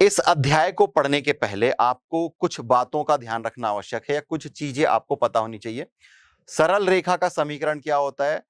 इस अध्याय को पढ़ने के पहले आपको कुछ बातों का ध्यान रखना आवश्यक है या कुछ चीजें आपको पता होनी चाहिए। सरल रेखा का समीकरण क्या होता है?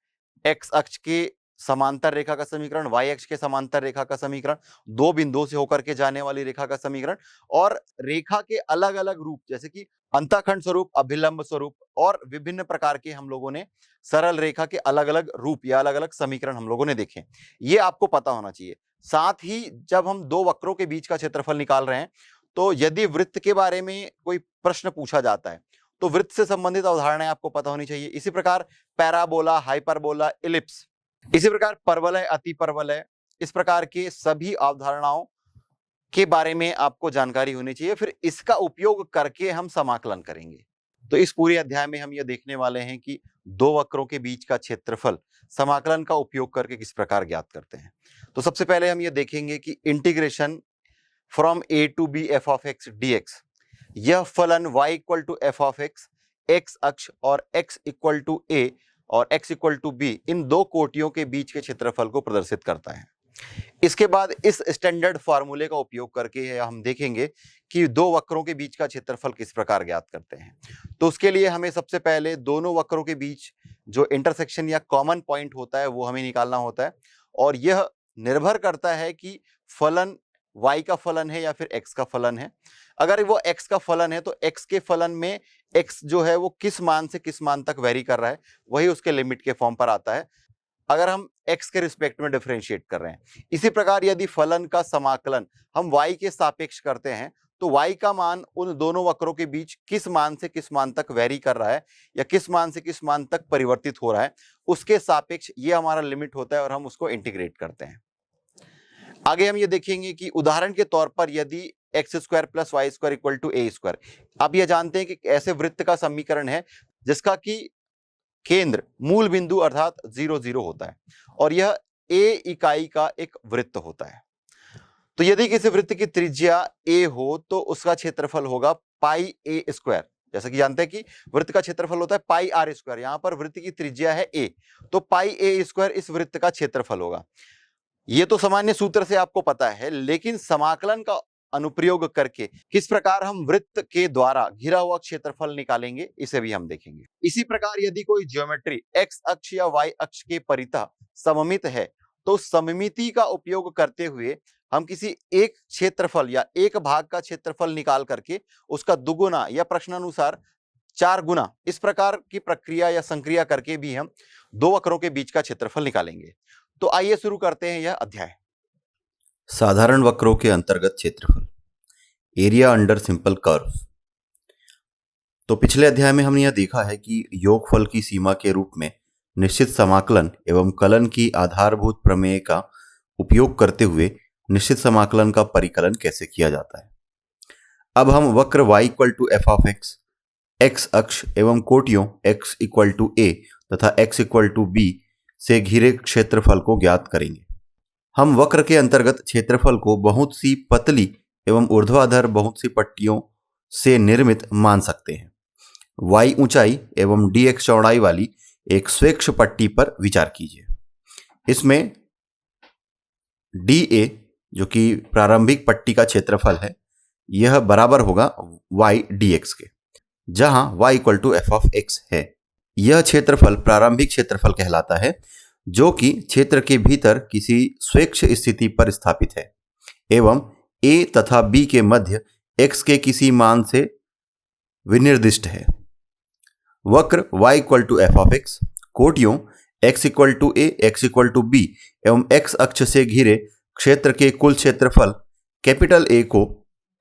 एक्स अक्ष के समांतर रेखा का समीकरण, वाई अक्ष के समांतर रेखा का समीकरण, दो बिंदुओं से होकर के जाने वाली रेखा का समीकरण और रेखा के अलग अलग रूप जैसे कि अंतःखंड स्वरूप, अभिलंब स्वरूप और विभिन्न प्रकार के हम लोगों ने सरल रेखा के अलग अलग रूप या अलग अलग समीकरण हम लोगों ने देखे। ये आपको पता होना चाहिए। साथ ही जब हम दो वक्रों के बीच का क्षेत्रफल निकाल रहे हैं तो यदि वृत्त के बारे में कोई प्रश्न पूछा जाता है तो वृत्त से संबंधित अवधारणाएं आपको पता होनी चाहिए। इसी प्रकार पैराबोला, हाइपरबोला, इलिप्स, इसी प्रकार परवलय, अतिपरवलय, इस प्रकार के सभी अवधारणाओं के बारे में आपको जानकारी होनी चाहिए। फिर इसका उपयोग करके हम समाकलन करेंगे। तो इस पूरे अध्याय में हम ये देखने वाले हैं कि दो वक्रों के बीच का क्षेत्रफल समाकलन का उपयोग करके किस प्रकार ज्ञात करते हैं। तो सबसे पहले हम ये देखेंगे कि integration from A to B F of X DX, यह फलन y equal to F of X, X अक्ष और x इक्वल टू a और x इक्वल टू b, इन दो कोटियों के बीच के क्षेत्रफल को प्रदर्शित करता है। इसके बाद इस स्टैंडर्ड फॉर्मूले का उपयोग करके हम देखेंगे कि दो वक्रों के बीच का क्षेत्रफल किस प्रकार ज्ञात करते हैं। तो उसके लिए हमें सबसे पहले दोनों वक्रों के बीच जो इंटरसेक्शन या कॉमन पॉइंट होता है वो हमें निकालना होता है और यह निर्भर करता है कि फलन y का फलन है या फिर x का फलन है। अगर वो x का फलन है तो x के फलन में x जो है वो किस मान से किस मान तक वेरी कर रहा है वही उसके लिमिट के फॉर्म पर आता है अगर हम x के रिस्पेक्ट में डिफरेंशिएट कर रहे हैं। इसी प्रकार यदि फलन का समाकलन हम y के सापेक्ष करते हैं तो y का मान उन दोनों वक्रों के बीच किस मान से किस मान तक वेरी कर रहा है या किस मान से किस मान तक परिवर्तित हो रहा है उसके सापेक्ष ये हमारा लिमिट होता है और हम उसको इंटीग्रेट करते हैं। आगे हम ये देखेंगे कि उदाहरण के तौर पर यदि X square plus Y square equal to A square, आप ये जानते हैं कि ऐसे वृत्त का समीकरण है जिसका कि केंद्र मूल बिंदु अर्थात 0 0 होता है और यह a इकाई का एक वृत्त होता है। तो यदि किसी वृत्त की त्रिज्या a हो तो उसका क्षेत्रफल होगा पाई a स्क्वायर। जैसा कि जानते हैं कि वृत्त का क्षेत्रफल होता है पाई आर स्क्वायर, यहां पर वृत्त की त्रिज्या है a तो पाई a स्क्वायर इस वृत्त का क्षेत्रफल होगा। ये तो सामान्य सूत्र से आपको पता है, लेकिन समाकलन का अनुप्रयोग करके किस प्रकार हम वृत्त के द्वारा घिरा हुआ क्षेत्रफल निकालेंगे इसे भी हम देखेंगे। इसी प्रकार यदि कोई ज्योमेट्री x अक्ष या y अक्ष के परितः सममित है तो सममिति का उपयोग करते हुए हम किसी एक क्षेत्रफल या एक भाग का क्षेत्रफल निकाल करके उसका दुगुना या प्रश्नानुसार 4 गुना इस प्रकार की प्रक्रिया या संक्रिया करके भी हम दो वक्रों के बीच का क्षेत्रफल निकालेंगे। तो आइए शुरू करते हैं यह अध्याय। साधारण वक्रों के अंतर्गत क्षेत्रफल, एरिया अंडर सिंपल कर्व्स। तो पिछले अध्याय में हमने यह देखा है कि योगफल की सीमा के रूप में निश्चित समाकलन एवं कलन की आधारभूत प्रमेय का उपयोग करते हुए निश्चित समाकलन का परिकलन कैसे किया जाता है। अब हम वक्र y equal to F of X, X अक्ष एवं कोटियों x इक्वल टू a तथा x इक्वल टू b से घिरे क्षेत्रफल को ज्ञात करेंगे। हम वक्र के अंतर्गत क्षेत्रफल को बहुत सी पतली एवं ऊर्ध्वाधर बहुत सी पट्टियों से निर्मित मान सकते हैं। y ऊंचाई एवं dx चौड़ाई वाली एक स्वेच्छ पट्टी पर विचार कीजिए। इसमें dA जो कि प्रारंभिक पट्टी का क्षेत्रफल है यह बराबर होगा y dx के, जहां y equal to F of X है। यह क्षेत्रफल प्रारंभिक क्षेत्रफल कहलाता है जो कि क्षेत्र के भीतर किसी स्वेच्छ स्थिति पर स्थापित है एवं a तथा b के मध्य x के किसी मान से विनिर्दिष्ट है। वक्र y equal to F of X कोटियों x equal to a, x equal to b एवं x अक्ष से घिरे क्षेत्र के कुल क्षेत्रफल कैपिटल A को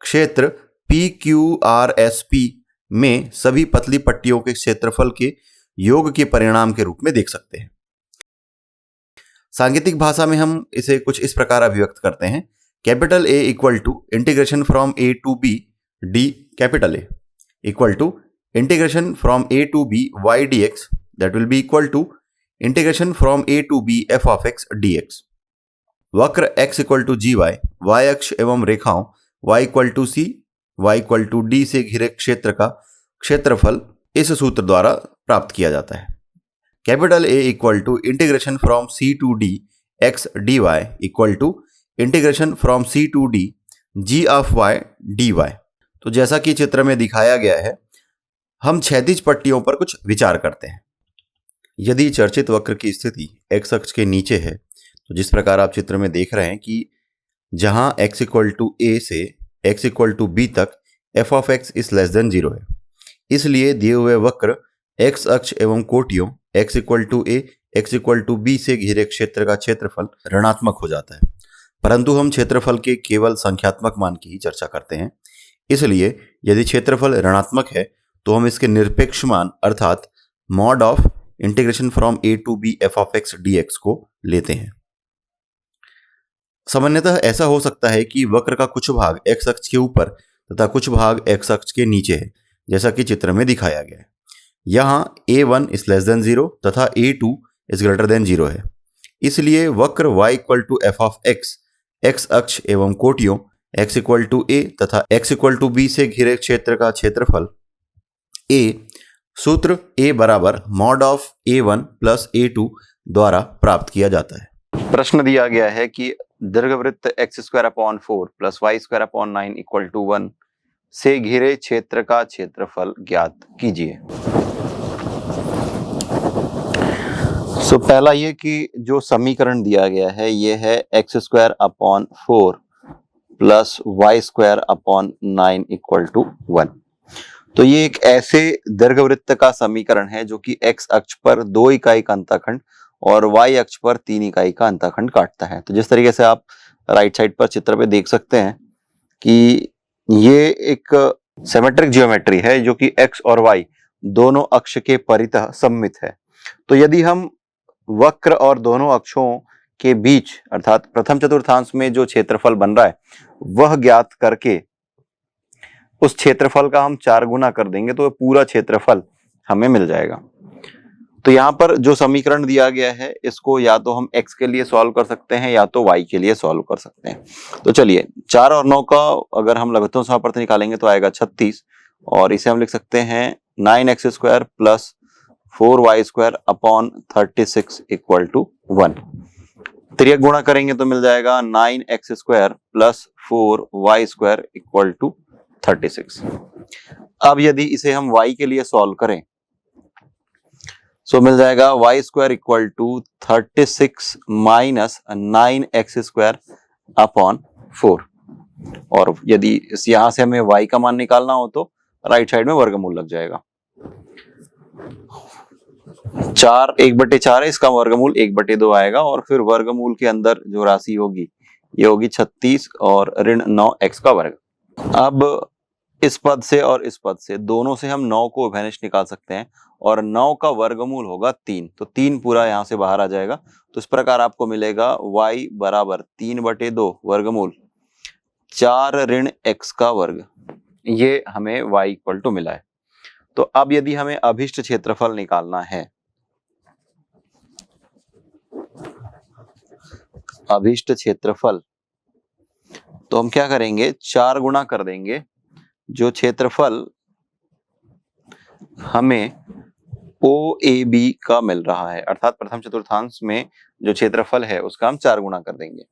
क्षेत्र PQRSP में सभी पतली पट्टियों के क्षेत्रफल के योग के परिणाम के रूप में देख सकते हैं। सांकेतिक भाषा में हम इसे कुछ इस प्रकार अभिव्यक्त करते हैं। Capital A equal to integration from A to B D capital A equal to integration from A to B y dx that will be equal to integration from A to B f of x dx। वक्र x equal to gy, y अक्ष एवं रेखाओं y equal to c, y equal to d से घिरे क्षेत्र का क्षेत्रफल इस सूत्र द्वारा प्राप्त किया जाता है। Capital A equal to integration from c to d x dy equal to integration from c to d g of y dy। तो जैसा कि चित्र में दिखाया गया है, हम क्षैतिज पट्टियों पर कुछ विचार करते हैं। यदि चर्चित वक्र की स्थिति x अक्ष के नीचे है, तो जिस प्रकार आप चित्र में देख रहे हैं कि जहां x इक्वल टू a से x इक्वल टू b तक f of x is less than 0 है, इसलिए दिए हुए वक्र x अक्ष एवं कोटियों x equal to a x equal to b से घिरे क्षेत्र का क्षेत्रफल ऋणात्मक हो जाता है। परंतु हम क्षेत्रफल के केवल संख्यात्मक मान की ही चर्चा करते हैं, इसलिए यदि क्षेत्रफल ऋणात्मक है तो हम इसके निरपेक्ष मान अर्थात mod of integration from a to b f of x dx को लेते हैं। सामान्यतः ऐसा हो सकता है कि वक्र का कुछ भाग x अक्ष के ऊपर तथा कुछ भाग x अक्ष के नीचे है, जैसा कि चित्र में दिखाया गया है। यहाँ a1 इज लेस देन 0 तथा a2 इज ग्रेटर देन 0 है, इसलिए वक्र y equal to f of x x अक्ष एवं कोटियों x इक्वल टू a तथा x इक्वल टू b से घिरे क्षेत्र का क्षेत्रफल a सूत्र a बराबर mod of a1 plus a2 द्वारा प्राप्त किया जाता है। प्रश्न दिया गया है कि दीर्घवृत्त x² प्लस y² 9 = 1 से घिरे क्षेत्र का क्षेत्रफल ज्ञात कीजिए। पहला ये कि जो समीकरण दिया गया है ये है x² प्लस y² 9 = 1। तो ये एक ऐसे दीर्घवृत्त का समीकरण है जो कि x अक्ष पर 2 इकाई का अंतःखंड और y अक्ष पर 3 इकाई का अंतःखंड काटता है। तो जिस तरीके से आप राइट साइड पर चित्र पे देख सकते हैं कि ये एक सिमेट्रिक ज्योमेट्री है जो कि x और y दोनों अक्ष के परितः सममित है। तो यदि हम वक्र और दोनों अक्षों के बीच अर्थात प्रथम चतुर्थांश में जो क्षेत्रफल बन रहा है वह ज्ञात करके उस क्षेत्रफल का हम 4 गुना कर देंगे तो पूरा क्षेत्रफल हमें मिल जाएगा। तो यहाँ पर जो समीकरण दिया गया है इसको या तो हम x के लिए सॉल्व कर सकते हैं या तो y के लिए सॉल्व कर सकते हैं। तो चलिए 4 और 9 का अगर हम लघुत्तम समापवर्त निकालेंगे तो आएगा 36 और इसे हम लिख सकते हैं 9x² plus 4y² upon 36 equal to 1। त्रियक गुणा करेंगे तो मिल जाएगा 9x² plus 4y² equal to 36। अब यदि इसे हम y के लिए सॉल्व करें मिल जाएगा y² equal to 36 minus 9x² upon 4। और यदि यहां से हमें y का मान निकालना हो तो राइट साइड में वर्गमूल लग जाएगा। 4 1/4 है, इसका वर्गमूल 1/2 आएगा और फिर वर्गमूल के अंदर जो राशि होगी ये होगी 36 और ऋण 9x का वर्ग। अब इस पद से और इस पद से दोनों से हम 9 को उभयनिष्ठ निकाल सकते हैं और 9 का वर्गमूल होगा 3, तो 3 पूरा यहां से बाहर आ जाएगा। तो इस प्रकार आपको मिलेगा y बराबर 3/2 वर्गमूल 4 ऋण x का वर्ग, ये हमें y इक्वल टू मिला है। तो अब यदि हमें अभिष्ट क्षेत्रफल निकालना है, अभिष्ट क्षेत्रफल, तो हम क्या करेंगे 4 गुना कर देंगे जो क्षेत्रफल हमें OAB का मिल रहा है अर्थात प्रथम चतुर्थांश में जो क्षेत्रफल है उसका हम 4 गुना कर देंगे।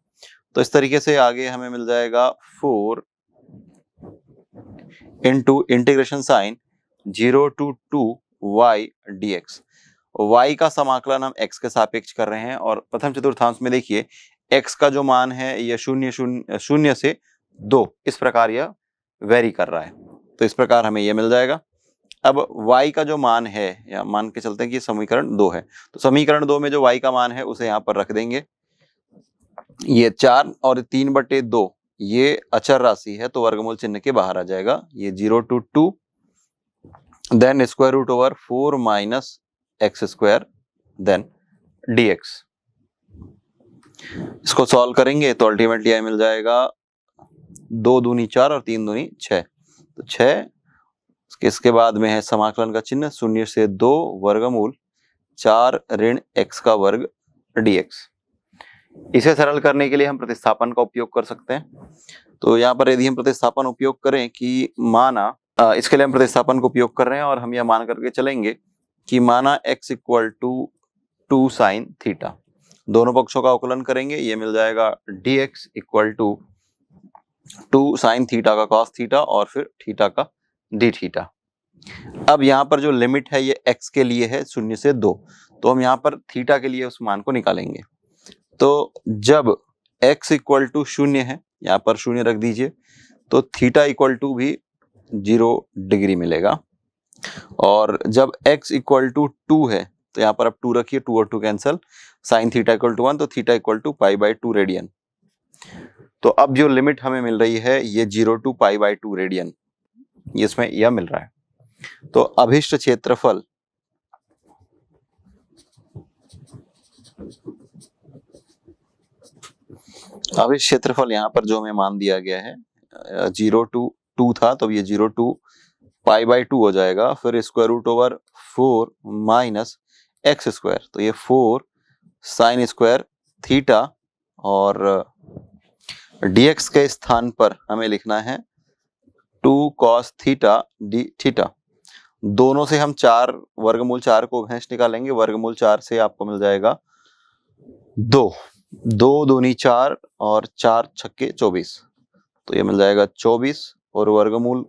तो इस तरीके से आगे हमें मिल जाएगा 4 into integration sine 0 to 2y dx। y का समाकलन हम x के सापेक्ष कर रहे हैं और प्रथम चतुर्थांश में देखिए x का जो मान है यह 0 से 2 इस प्रकार यह वेरी कर रहा है। तो इस प्रकार हमें यह मिल जाएगा। अब y का जो मान है, या मान के चलते हैं कि समीकरण 2 है, तो समीकरण 2 में जो y का मान है उसे यहाँ पर रख देंगे। ये 4 और 3/2 ये अचर राशि है तो वर्गमूल चिन्ह के बाहर आ जाएगा। ये 0 to 2 then square root over 4 minus x² then dx। इसको सॉल्व करेंगे तो अल्टीमेटली मिल जाएगा 2 दूनी 4 और 3 दूनी 6, तो 6। इसके बाद में है समाकलन का चिन्ह 0 से 2 वर्गमूल 4 ऋण x का वर्ग dx। इसे सरल करने के लिए हम प्रतिस्थापन का उपयोग कर सकते हैं। तो यहाँ पर यदि हम प्रतिस्थापन उपयोग करें कि माना इसके लिए हम प्रतिस्थापन को उपयोग कर रहे हैं और हम यह मान करके चलेंगे कि माना x equal to 2 sine theta, दोनों पक्षों का अवकलन करेंगे, ये मिल जाएगा dx equal to 2 sine theta का कॉस थीटा और फिर थीटा का डी थीटा। अब यहाँ पर जो लिमिट है ये x के लिए है 0 से 2, तो हम यहाँ पर थीटा के लिए उस मान को निकालेंगे। तो जब x इक्वल टू 0 है, यहाँ पर 0 रख दीजिए, तो थीटा इक्वल टू भी 0 डिग्री मिलेगा। और जब x इक्वल टू 2 है, तो यहाँ पर अब 2 रखिए, 2 और 2 cancel, sine theta equal to 1, तो थीटा इक्वल टू π/2 रेडियन। तो अब जो लिमिट हमें मिल रही है ये 0 टू π/2 रेडियन, इसमें यह मिल रहा है। तो अभिष्ट क्षेत्रफल यहाँ पर जो हमें मान दिया गया है 0 टू 2 था, तो ये 0 टू π/2 हो जाएगा, फिर square root over 4 minus X square, तो ये 4 साइन स्क्वायर थीटा, और dx के स्थान पर हमें लिखना है 2 cos थीटा डी थीटा। दोनों से हम 4 वर्गमूल 4 को भैंस निकालेंगे, वर्गमूल 4 से आपको मिल जाएगा 2, 2 दूनी 4 और 4 छक्के 24, तो ये मिल जाएगा 24, और वर्गमूल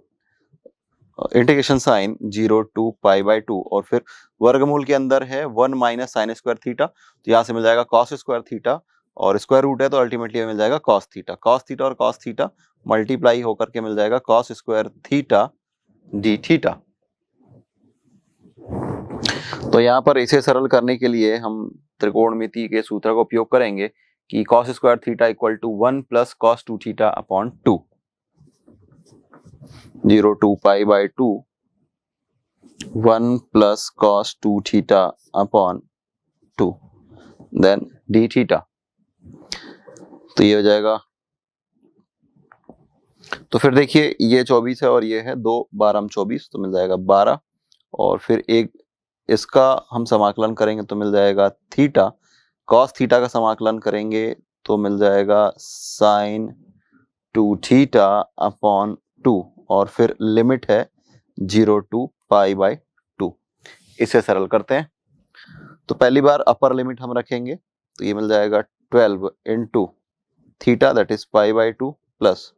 इंटीग्रेशन साइन 0 टू π/2, और फिर वर्गमूल के अंदर है 1 माइनस साइन स्क्वायर थीटा, तो यहाँ से मिल जाएगा कॉस स्क्वायर थीटा, और स्क्वायर रूट है तो अल्टीमेटली मिल जाएगा कॉस थीटा। कॉस थीटा और कॉस थीटा मल्टीप्लाई होकर के मिल जाएगा cos square theta D theta. तो यहाँ पर इसे सरल करने के लिए हम त्रिकोणमिति के सूत्र का उपयोग करेंगे कि cos square theta equal to 1 plus cos 2 theta upon 2, 0 to π/2, 1 plus cos 2 theta upon 2, then D theta. तो ये हो जाएगा, तो फिर देखिए ये 24 है और ये है 2 12 24, तो मिल जाएगा 12, और फिर एक इसका हम समाकलन करेंगे तो मिल जाएगा थीटा, कॉस थीटा का समाकलन करेंगे तो मिल जाएगा साइन 2 थीटा अपॉन 2, और फिर लिमिट है 0 टू π/2। इसे सरल करते हैं, तो पहली बार अपर लिमिट हम रखेंगे, तो ये मिल जाएगा 12 into theta that is π/2 plus,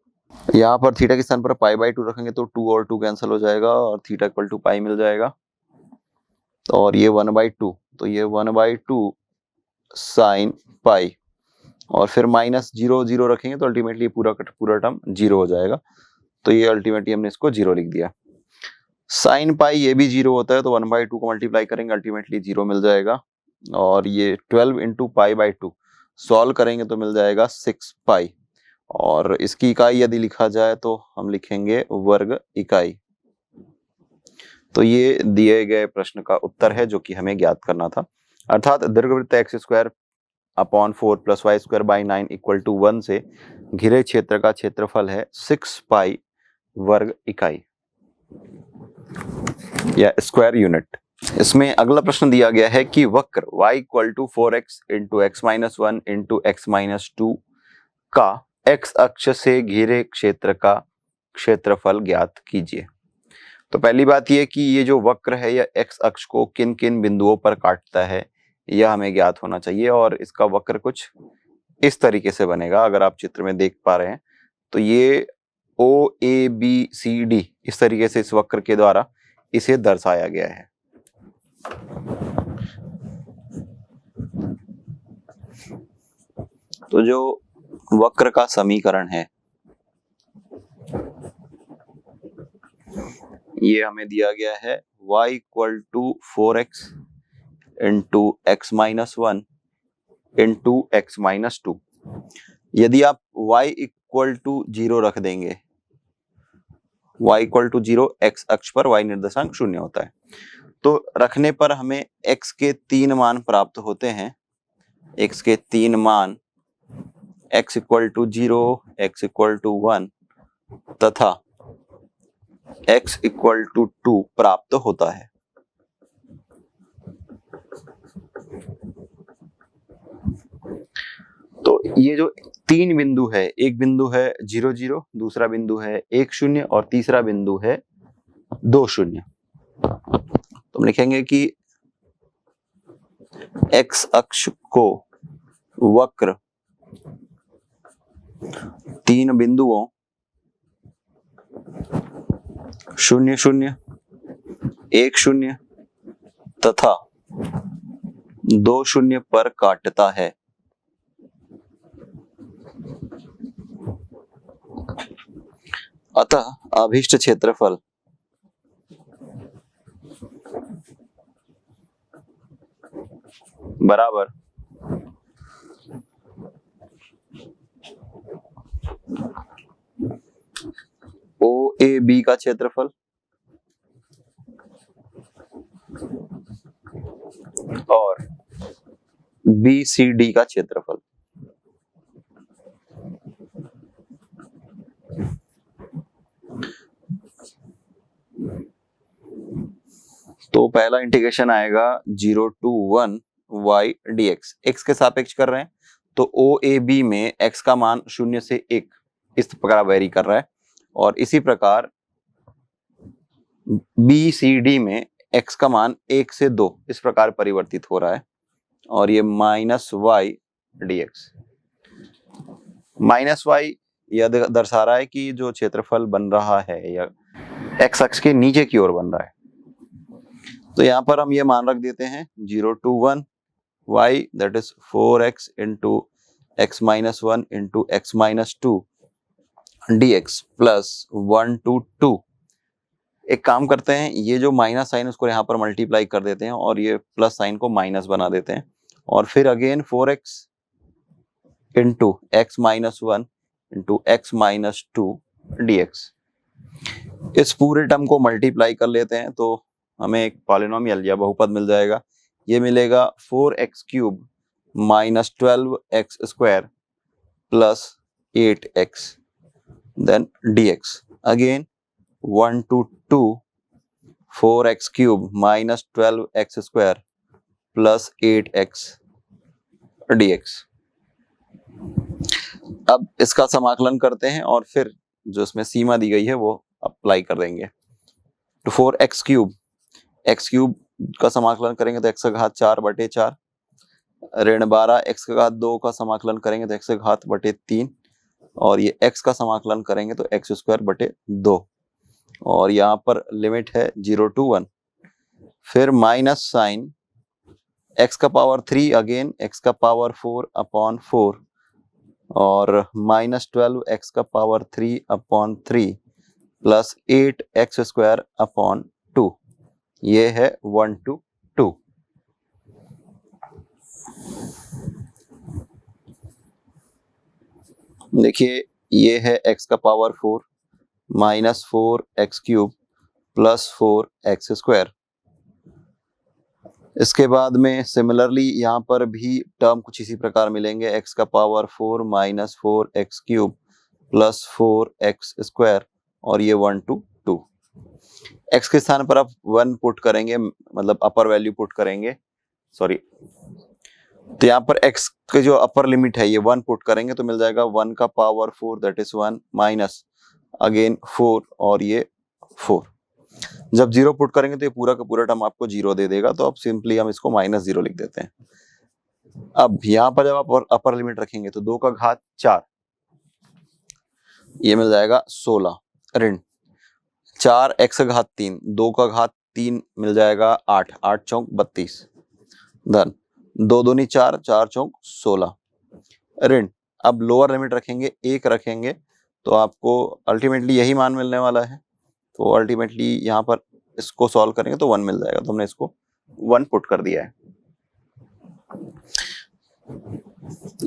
यहाँ पर थीटा के स्थान पर π/2 रखेंगे तो 2 और 2 कैंसिल हो जाएगा और थीटा इक्वल टू पाई मिल जाएगा, और ये 1/2, तो ये 1/2 साइन पाई, और फिर माइनस 0 0 रखेंगे तो अल्टीमेटली पूरा टर्म 0 हो जाएगा, तो ये अल्टीमेटली हमने इसको 0 लिख दिया। साइन पाई ये भी 0 होता है, तो 1/2 को मल्टीप्लाई करेंगे अल्टीमेटली 0 मिल जाएगा, और ये 12 इंटू π/2 सॉल्व करेंगे तो मिल जाएगा 6 पाई, और इसकी इकाई यदि लिखा जाए तो हम लिखेंगे वर्ग इकाई। तो ये दिए गए प्रश्न का उत्तर है जो कि हमें ज्ञात करना था, अर्थात दीर्घवृत्त x square upon 4 plus Y square by 9 equal to 1 से घिरे क्षेत्र का क्षेत्रफल है 6 पाई वर्ग इकाई या स्क्वायर यूनिट। इसमें अगला प्रश्न दिया गया है कि वक्र y equal to 4x into X minus 1 into X minus 2 का x अक्ष से घिरे क्षेत्र का क्षेत्रफल ज्ञात कीजिए। तो पहली बात यह कि ये जो वक्र है यह x अक्ष को किन किन बिंदुओं पर काटता है यह हमें ज्ञात होना चाहिए, और इसका वक्र कुछ इस तरीके से बनेगा। अगर आप चित्र में देख पा रहे हैं तो ये OABCD इस तरीके से इस वक्र के द्वारा इसे दर्शाया गया है। तो जो वक्र का समीकरण है ये हमें दिया गया है y equal to 4x into X minus 1 into X minus 2। यदि आप y इक्वल टू 0 रख देंगे, y इक्वल टू 0 x अक्ष पर y निर्देशांक 0 होता है, तो रखने पर हमें x के 3 मान प्राप्त होते हैं। x के 3 मान x equal to 0, x equal to 1 तथा x इक्वल टू 2 प्राप्त होता है। तो ये जो 3 बिंदु है, एक बिंदु है 0 0, दूसरा बिंदु है 1 0 और तीसरा बिंदु है 2 0। तो हम लिखेंगे कि x अक्ष को वक्र 3 बिंदुओं 0 0 1 0 तथा 2 0 पर काटता है। अतः अभीष्ट क्षेत्रफल बराबर OAB का क्षेत्रफल और BCD का क्षेत्रफल। तो पहला इंटीग्रेशन आएगा 0 to 1 y dx, x के सापेक्ष कर रहे हैं तो OAB में x का मान 0 से 1 इस प्रकार वेरी कर रहा है, और इसी प्रकार BCD में x का मान 1 से 2 इस प्रकार परिवर्तित हो रहा है, और ये -y dx। -y यह दर्शा रहा है कि जो क्षेत्रफल बन रहा है या x अक्ष के नीचे की ओर बन रहा है। तो यहाँ पर हम ये मान रख देते हैं 0 to 1 y that is 4x into x minus 1 into x minus 2 dx plus 1 to 2। एक काम करते हैं, ये जो माइनस साइन उसको यहाँ पर मल्टीप्लाई कर देते हैं और ये प्लस साइन को माइनस बना देते हैं, और फिर again 4x into x minus 1 into x minus 2 dx। इस पूरे टर्म को मल्टीप्लाई कर लेते हैं तो हमें एक पॉलिनोमियल या बहुपद मिल जाएगा। ये मिलेगा 4x cube minus 12x square plus 8x then dx। Again 1 to 2 4x cube minus 12x square plus 8x dx। अब इसका समाकलन करते हैं और फिर जो इसमें सीमा दी गई है वो अप्लाई कर देंगे। तो 4x क्यूब, x क्यूब का समाकलन करेंगे तो x का घात 4/4, ऋण 12 x का घात 2 का समाकलन करेंगे तो x का घात 3, और ये x का समाकलन करेंगे तो x स्क्वायर बटे 2, और यहाँ पर लिमिट है 0 to 1। फिर माइनस साइन x का पावर 3 अगेन x का पावर 4/4 और माइनस 12x का power 3/3 plus 8x square upon 2। ये है 1 to 2। देखिए ये है x का power 4 minus 4x cube plus 4x square. इसके बाद में सिमिलरली यहाँ पर भी टर्म कुछ इसी प्रकार मिलेंगे, x का power 4 minus 4x cube plus 4x square, और ये 1 to 2। x के स्थान पर आप 1 पुट करेंगे, मतलब अपर वैल्यू पुट करेंगे, सॉरी, तो यहाँ पर x के जो अपर लिमिट है ये 1 पुट करेंगे तो मिल जाएगा 1 का power 4 that is 1 minus again 4 और ये 4। जब 0 पुट करेंगे तो ये पूरा का पूरा टर्म आपको 0 दे देगा, तो अब सिंपली हम इसको -0 लिख देते हैं। अब यहाँ पर जब आप अपर लिमिट रखेंगे तो 2 का घात 4 ये मिल जाएगा 16, ऋण 4x का घात 3, 2 का घात 3 मिल जाएगा 8, 8 चौक 32, धन 2 दूनी 4, 4 चौक 16, ऋण। अब लोअर लिमिट रखेंगे 1 रखेंगे तो आपको अल्टीमेटली यही मान मिलने वाला है, तो अल्टीमेटली यहाँ पर इसको सॉल्व करेंगे तो 1 मिल जाएगा, तो हमने इसको 1 पुट कर दिया है।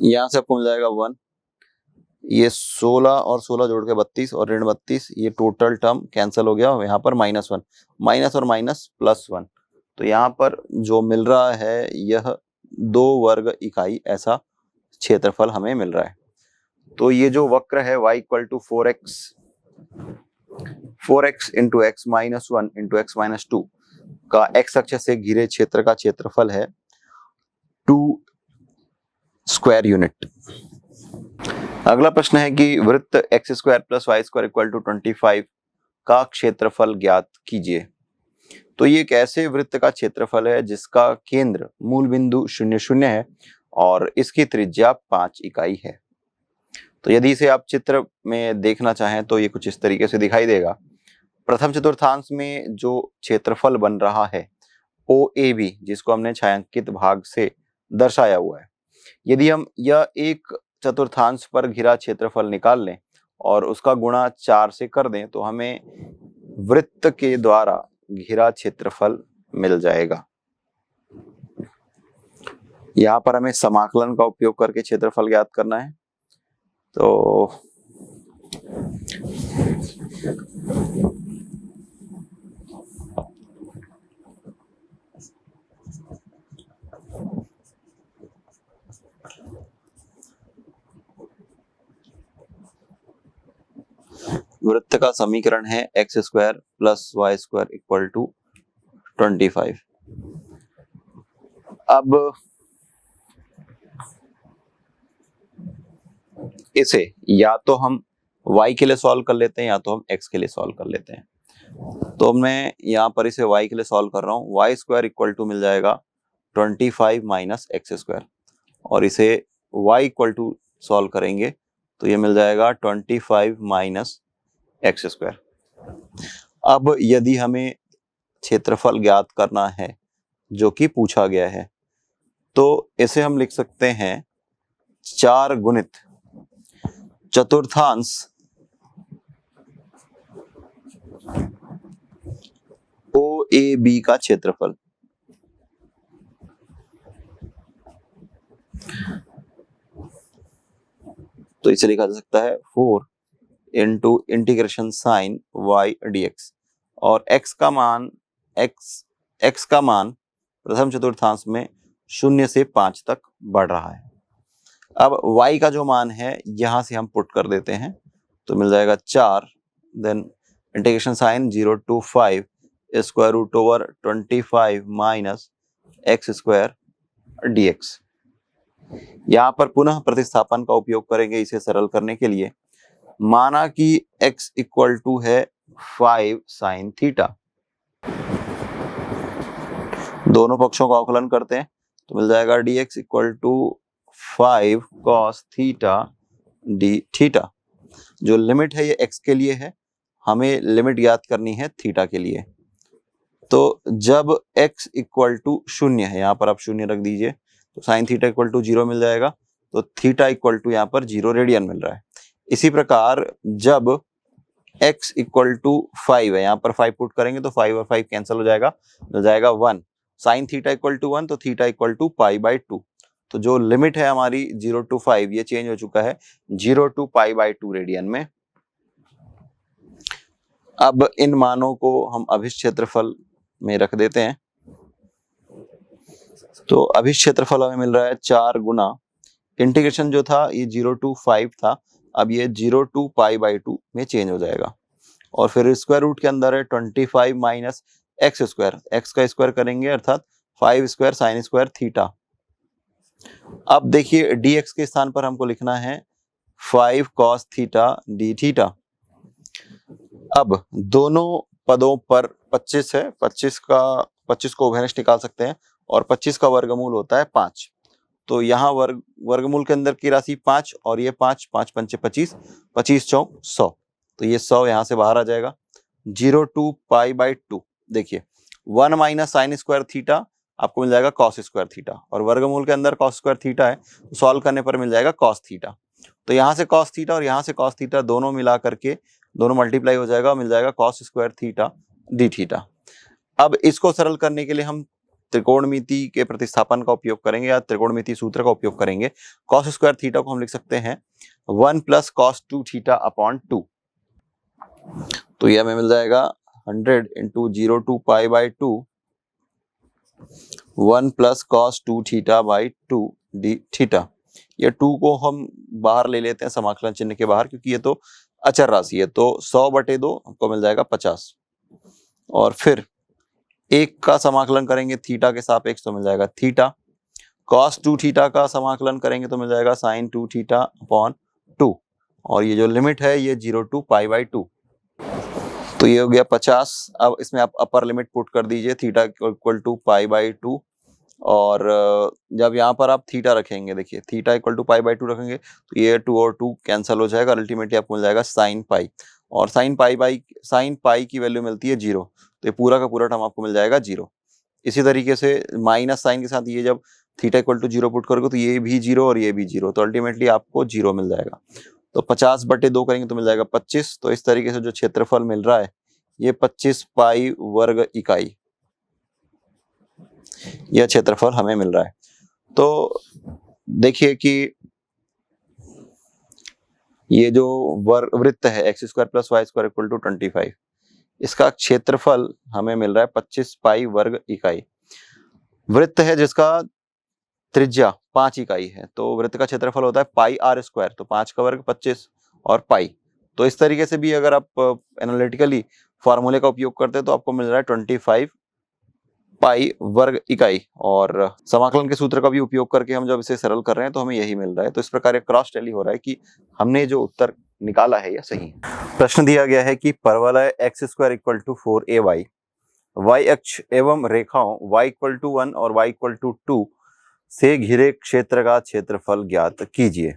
यहाँ से आपको मिल जाएगा 1, ये 16 और 16 जोड़ के 32 और ऋण 32, ये टोटल टर्म कैंसिल हो गया, यहाँ पर -1, माइनस और माइनस +1, तो यहाँ पर जो मिल रहा है यह 2 वर्ग इकाई ऐसा क्षेत्रफल हमें मिल रहा है। तो ये जो वक्र है y = 4x into x minus 1 into x minus 2 का x अक्ष से घिरे क्षेत्र का क्षेत्रफल है 2 स्क्वायर यूनिट। अगला प्रश्न है कि वृत्त x² + y² = 25 का क्षेत्रफल ज्ञात कीजिए। तो ये एक ऐसे वृत्त का क्षेत्रफल है जिसका केंद्र मूल बिंदु 0 0 है और इसकी त्रिज्या 5 इकाई है। तो यदि इसे आप चित्र में देखना चाहें तो ये कुछ इस तरीके से दिखाई देगा। प्रथम चतुर्थांश में जो क्षेत्रफल बन रहा है OAB, जिसको हमने छायांकित भाग से दर्शाया हुआ है, यदि हम यह एक चतुर्थांश पर घिरा क्षेत्रफल निकाल लें और उसका गुणा 4 से कर दें तो हमें वृत्त के द्वारा घिरा क्षेत्रफल मिल जाएगा। यहाँ पर हमें समाकलन का उपयोग करके क्षेत्रफल ज्ञात करना है। तो वृत्त का समीकरण है x² + y² = 25। अब इसे या तो हम y के लिए सॉल्व कर लेते हैं या तो हम x के लिए सॉल्व कर लेते हैं। तो मैं यहाँ पर इसे y के लिए सॉल्व कर रहा हूँ। y² मिल जाएगा 25 - x², और इसे y सॉल्व करेंगे तो ये मिल जाएगा 25 - x²। अब यदि हमें क्षेत्रफल ज्ञात करना है जो कि पूछा गया है, तो इसे हम लिख सकते हैं 4 गुणित चतुर्थांश OAB का क्षेत्रफल। तो इसे लिखा जा सकता है 4 × इंटीग्रेशन साइन y dx, और x का मान प्रथम चतुर्थांश में 0 से 5 तक बढ़ रहा है। अब y का जो मान है यहां से हम पुट कर देते हैं तो मिल जाएगा 4, then integration sine 0 to 5 √25 - x² dx। यहाँ पर पुनः प्रतिस्थापन का उपयोग करेंगे इसे सरल करने के लिए। माना कि x = है 5 sin थीटा, दोनों पक्षों का अवकलन करते हैं तो मिल जाएगा dx = 5 cos theta d theta. जो लिमिट है ये x के लिए है, हमें लिमिट ज्ञात करनी है थीटा के लिए। तो जब x = 0 है, यहाँ पर आप 0 रख दीजिए, तो साइन थीटा = 0 मिल जाएगा, तो थीटा = यहाँ पर 0 रेडियन मिल रहा है। इसी प्रकार जब x = 5 है, यहाँ पर 5 पुट करेंगे तो 5 और 5 कैंसिल हो जाएगा, मिल जाएगा 1। साइन थीटा = 1 तो थीटा = π/2। तो जो लिमिट है हमारी 0 to 5 ये चेंज हो चुका है 0 to π/2 रेडियन में। अब इन मानों को हम अभिष्ट क्षेत्रफल में रख देते हैं। तो अभिष्ट क्षेत्रफल हमें मिल रहा है 4 गुना इंटीग्रेशन जो था ये 0 to 5 था, अब ये 0 to π/2 में चेंज हो जाएगा, और फिर स्क्वायर रूट के अंदर है 25 - x², x का स्क्वायर करेंगे अर्थात 5² sin² थीटा। अब देखिए dx के स्थान पर हमको लिखना है 5 cos थीटा d थीटा। अब दोनों पदों पर 25 है, 25 को उभयनिष्ठ निकाल सकते हैं, और 25 का वर्गमूल होता है 5। तो यहाँ वर्गमूल के अंदर की राशि 5 और ये 5, 5 × 5 = 25, 25 × 4 = 100। तो ये 100 यहाँ से बाहर आ जाएगा। 0 to π/2 देखिए 1 - sin² थीटा आपको मिल जाएगा cos² थीटा, और वर्गमूल के अंदर cos² थीटा है, तो सॉल्व करने पर मिल जाएगा cos थीटा। तो यहाँ से cos थीटा और यहाँ से cos थीटा दोनों मिला करके दोनों मल्टीप्लाई हो जाएगा, मिल जाएगा cos² थीटा d थीटा। अब इसको सरल करने के लिए हम त्रिकोणमिति के प्रतिस्थापन का उपयोग करेंगे या त्रिकोणमिति सूत्र का उपयोग करेंगे। cos² थीटा को हम लिख सकते हैं 1 + cos 2 θ/2। तो यह हमें मिल जाएगा 100 × 0 to π/2 1 + cos 2 θ/2 d थीटा। ये 2 को हम बाहर ले लेते हैं समाकलन चिन्ह के बाहर, क्योंकि ये तो अचर राशि है, तो 100/2 हमको मिल जाएगा 50, और फिर 1 का समाकलन करेंगे थीटा के सापेक्ष तो मिल जाएगा थीटा। cos 2 θ का समाकलन करेंगे तो मिल जाएगा sin 2 θ/2, और ये जो लिमिट है ये 0 to π/2। तो ये हो गया 50। अब इसमें आप अपर लिमिट पुट कर दीजिए, थीटा = π/2 और जब यहाँ पर आप थीटा रखेंगे, देखिए theta equal to pi by 2 रखेंगे तो ये 2 और 2 कैंसिल हो जाएगा, अल्टीमेटली आपको मिल जाएगा साइन पाई, और साइन पाई की वैल्यू मिलती है 0, तो ये पूरा का पूरा टर्म आपको मिल जाएगा 0। इसी तरीके से माइनस साइन के साथ ये जब थीटा इक्वल टू 0 पुट करोगे तो ये भी 0 और ये भी 0, तो अल्टीमेटली आपको 0 मिल जाएगा। तो 50/2 करेंगे तो मिल जाएगा 25। तो इस तरीके से जो क्षेत्रफल मिल रहा है ये 25 पाई वर्ग इकाई, यह क्षेत्रफल हमें मिल रहा है। तो देखिए कि ये जो वृत्त है x² + y² = 25, इसका क्षेत्रफल हमें मिल रहा है 25 पाई वर्ग इकाई। वृत्त है जिसका त्रिज्या 5 इकाई है, तो वृत्त का क्षेत्रफल होता है पाई r², तो 5 का वर्ग 25 और पाई। तो इस तरीके से भी अगर आप एनालिटिकली फॉर्मूले का उपयोग करते हैं तो आपको मिल रहा है 25 पाई वर्ग इकाई, और समाकलन के सूत्र का भी उपयोग करके हम जब इसे सरल कर रहे हैं तो हमें यही मिल रहा है। तो इस प्रकार क्रॉस टैली हो रहा है कि हमने जो उत्तर निकाला है यह सही है। प्रश्न दिया गया है कि परवलय x² = 4ay, y अक्ष एवं रेखाओं y = 1 और y = 2 से घिरे क्षेत्र का क्षेत्रफल ज्ञात कीजिए।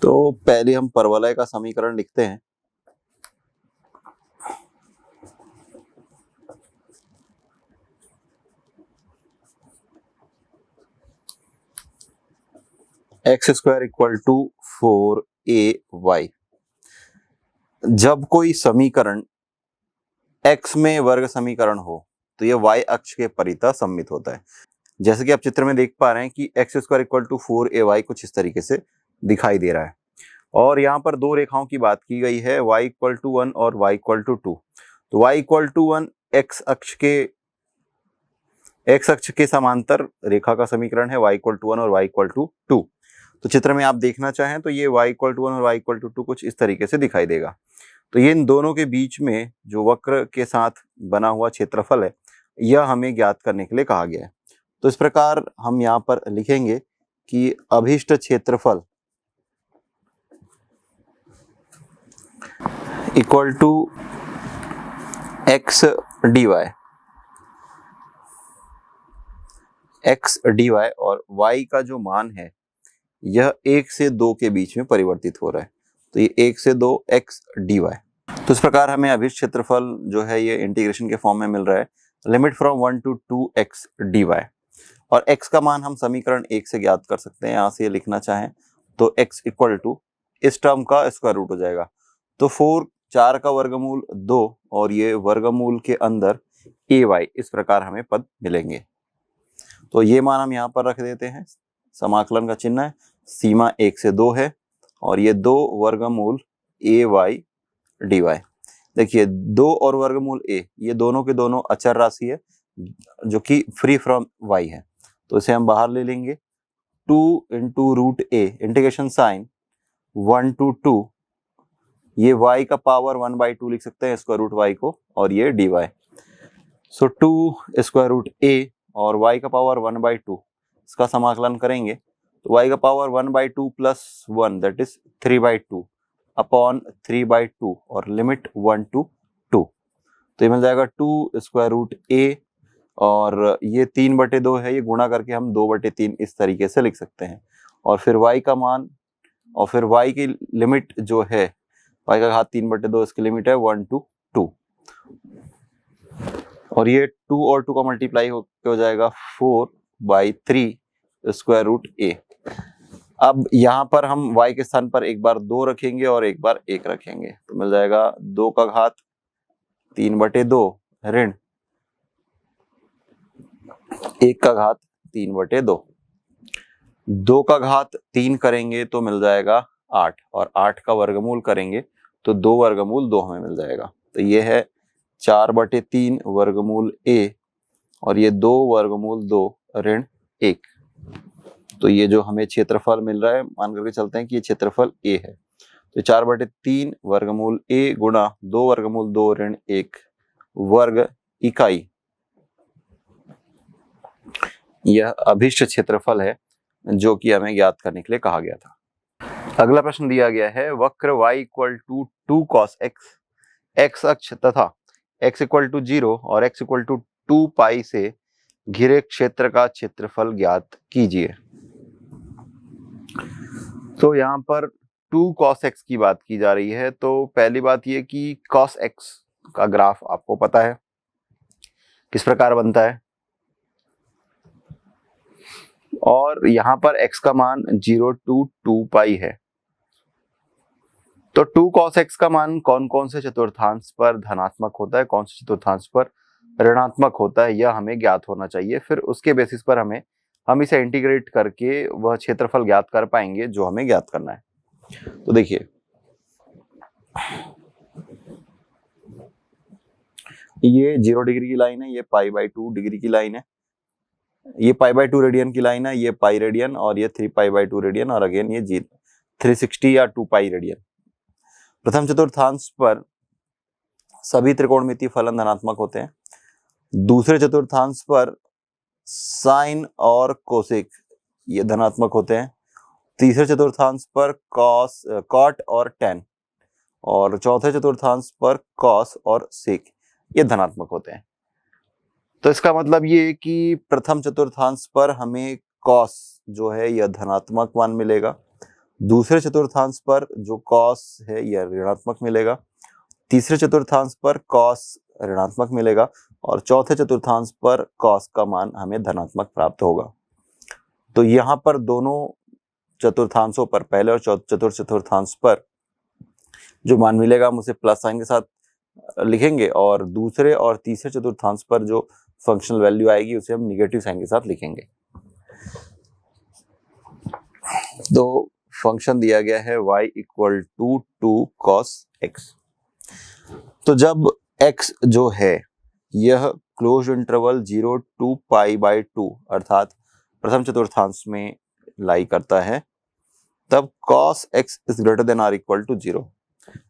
तो पहले हम परवलय का समीकरण लिखते हैं। x² = 4ay। जब कोई समीकरण x में वर्ग समीकरण हो तो यह y अक्ष के परितः सममित होता है। जैसे कि आप चित्र में देख पा रहे हैं कि x² = 4ay कुछ इस तरीके से दिखाई दे रहा है, और यहाँ पर दो रेखाओं की बात की गई है, y = 1 और y = 2। तो y = 1 x अक्ष के समांतर रेखा का समीकरण है, y = 1 और y = 2। तो चित्र में आप देखना चाहें तो ये y = 1 और y = 2 कुछ इस तरीके से दिखाई देगा। तो ये इन दोनों के बीच में जो वक्र के साथ बना हुआ क्षेत्रफल है यह हमें ज्ञात करने के लिए कहा गया है। तो इस प्रकार हम यहाँ पर लिखेंगे कि अभीष्ट क्षेत्रफल इक्वल टू x dy, और y का जो मान है यह 1 से 2 के बीच में परिवर्तित हो रहा है, तो ये 1 से 2 x dy। तो इस प्रकार हमें अभीष्ट क्षेत्रफल जो है ये इंटीग्रेशन के फॉर्म में मिल रहा है, limit from 1 to 2x dy, और x का मान हम समीकरण 1 से ज्ञात कर सकते हैं। यहाँ से ये लिखना चाहें तो x इक्वल टू इस टर्म का स्क्वायर रूट हो जाएगा, तो 4 का वर्गमूल 2 और ये वर्गमूल के अंदर ay, इस प्रकार हमें पद मिलेंगे। तो ये मान हम यहाँ पर रख देते हैं, समाकलन का चिन्ह है, सीमा 1 से 2 है और ये 2 वर्गमूल ay dy। देखिए 2 और वर्गमूल a ये दोनों के दोनों अचर राशि है जो कि फ्री फ्रॉम y है, तो इसे हम बाहर ले लेंगे। 2 × √a इंटीग्रेशन साइन 1 to 2, ये y का पावर 1/2 लिख सकते हैं स्क्वायर रूट y को, और ये dy। सो 2 √a और y का पावर 1/2, इसका समाकलन करेंगे तो y का पावर 1/2 + 1 दैट इज 3/2 अपॉन 3/2 और लिमिट 1 to 2, तो ये मिल जाएगा 2 √a, और ये 3/2 है, ये गुणा करके हम 2/3 इस तरीके से लिख सकते हैं, और फिर y का मान और फिर y की लिमिट जो है y का घात 3/2, इसकी लिमिट है 1 to 2, और ये 2 और 2 का मल्टीप्लाई हो जाएगा 4/3 √a। अब यहाँ पर हम y के स्थान पर एक बार 2 रखेंगे और एक बार 1 रखेंगे, तो मिल जाएगा 2 का घात 3/2 ऋण 1 का घात 3/2। 2 का घात 3 करेंगे तो मिल जाएगा 8, और 8 का वर्गमूल करेंगे तो 2 वर्गमूल 2 हमें मिल जाएगा, तो ये है 4/3 वर्गमूल a और ये 2 वर्गमूल 2 ऋण 1। तो ये जो हमें क्षेत्रफल मिल रहा है, मान करके चलते हैं कि ये क्षेत्रफल a है, तो 4/3 वर्गमूल a गुणा 2 वर्गमूल 2 ऋण 1 वर्ग इकाई, यह अभीष्ट क्षेत्रफल है जो कि हमें ज्ञात करने के लिए कहा गया था। अगला प्रश्न दिया गया है, वक्र y = 2 cos x, x अक्ष तथा x = 0 और x = 2 पाई से घिरे क्षेत्र का क्षेत्रफल ज्ञात कीजिए। तो यहाँ पर 2 cos x की बात की जा रही है। तो पहली बात ये कि cos x का ग्राफ आपको पता है किस प्रकार बनता है, और यहाँ पर x का मान 0 to 2 पाई है। तो 2 cos x का मान कौन कौन से चतुर्थांश पर धनात्मक होता है, कौन से चतुर्थांश पर ऋणात्मक होता है, यह हमें ज्ञात होना चाहिए। फिर उसके बेसिस पर हम इसे इंटीग्रेट करके वह क्षेत्रफल ज्ञात कर पाएंगे जो हमें ज्ञात करना है। तो देखिए, ये 0 डिग्री की लाइन है, ये π/2 डिग्री की लाइन है, ये π/2 रेडियन की लाइन है, ये पाई रेडियन, और ये 3π/2 रेडियन, और अगेन ये 360 या 2 पाई रेडियन। प्रथम चतुर्थांश पर सभी त्रिकोणमितीय फलन धनात्मक होते हैं। दूसरे चतुर्थांश पर साइन और कोसेक ये धनात्मक होते हैं। तीसरे चतुर्थांश पर कॉट और टेन, और चौथे चतुर्थांश पर कॉस और सेक ये धनात्मक होते हैं। तो इसका मतलब ये कि प्रथम चतुर्थांश पर हमें कॉस जो है यह धनात्मक मान मिलेगा, दूसरे चतुर्थांश पर जो कॉस है यह ऋणात्मक मिलेगा, तीसरे चतुर्थांश पर कॉस ऋणात्मक मिलेगा, और चौथे चतुर्थांश पर कॉस का मान हमें धनात्मक प्राप्त होगा। तो यहाँ पर दोनों चतुर्थांशों पर, पहले और चतुर्थ चतुर्थांश पर जो मान मिलेगा हम उसे प्लस साइन के साथ लिखेंगे, और दूसरे और तीसरे चतुर्थांश पर जो फंक्शनल वैल्यू आएगी उसे हम निगेटिव साइन के साथ लिखेंगे। तो फंक्शन दिया गया है y = 2 cos x। तो जब x जो है यह क्लोज इंटरवल 0 to π/2 अर्थात प्रथम चतुर्थांश में लाई करता है, तब cos x > r = 0।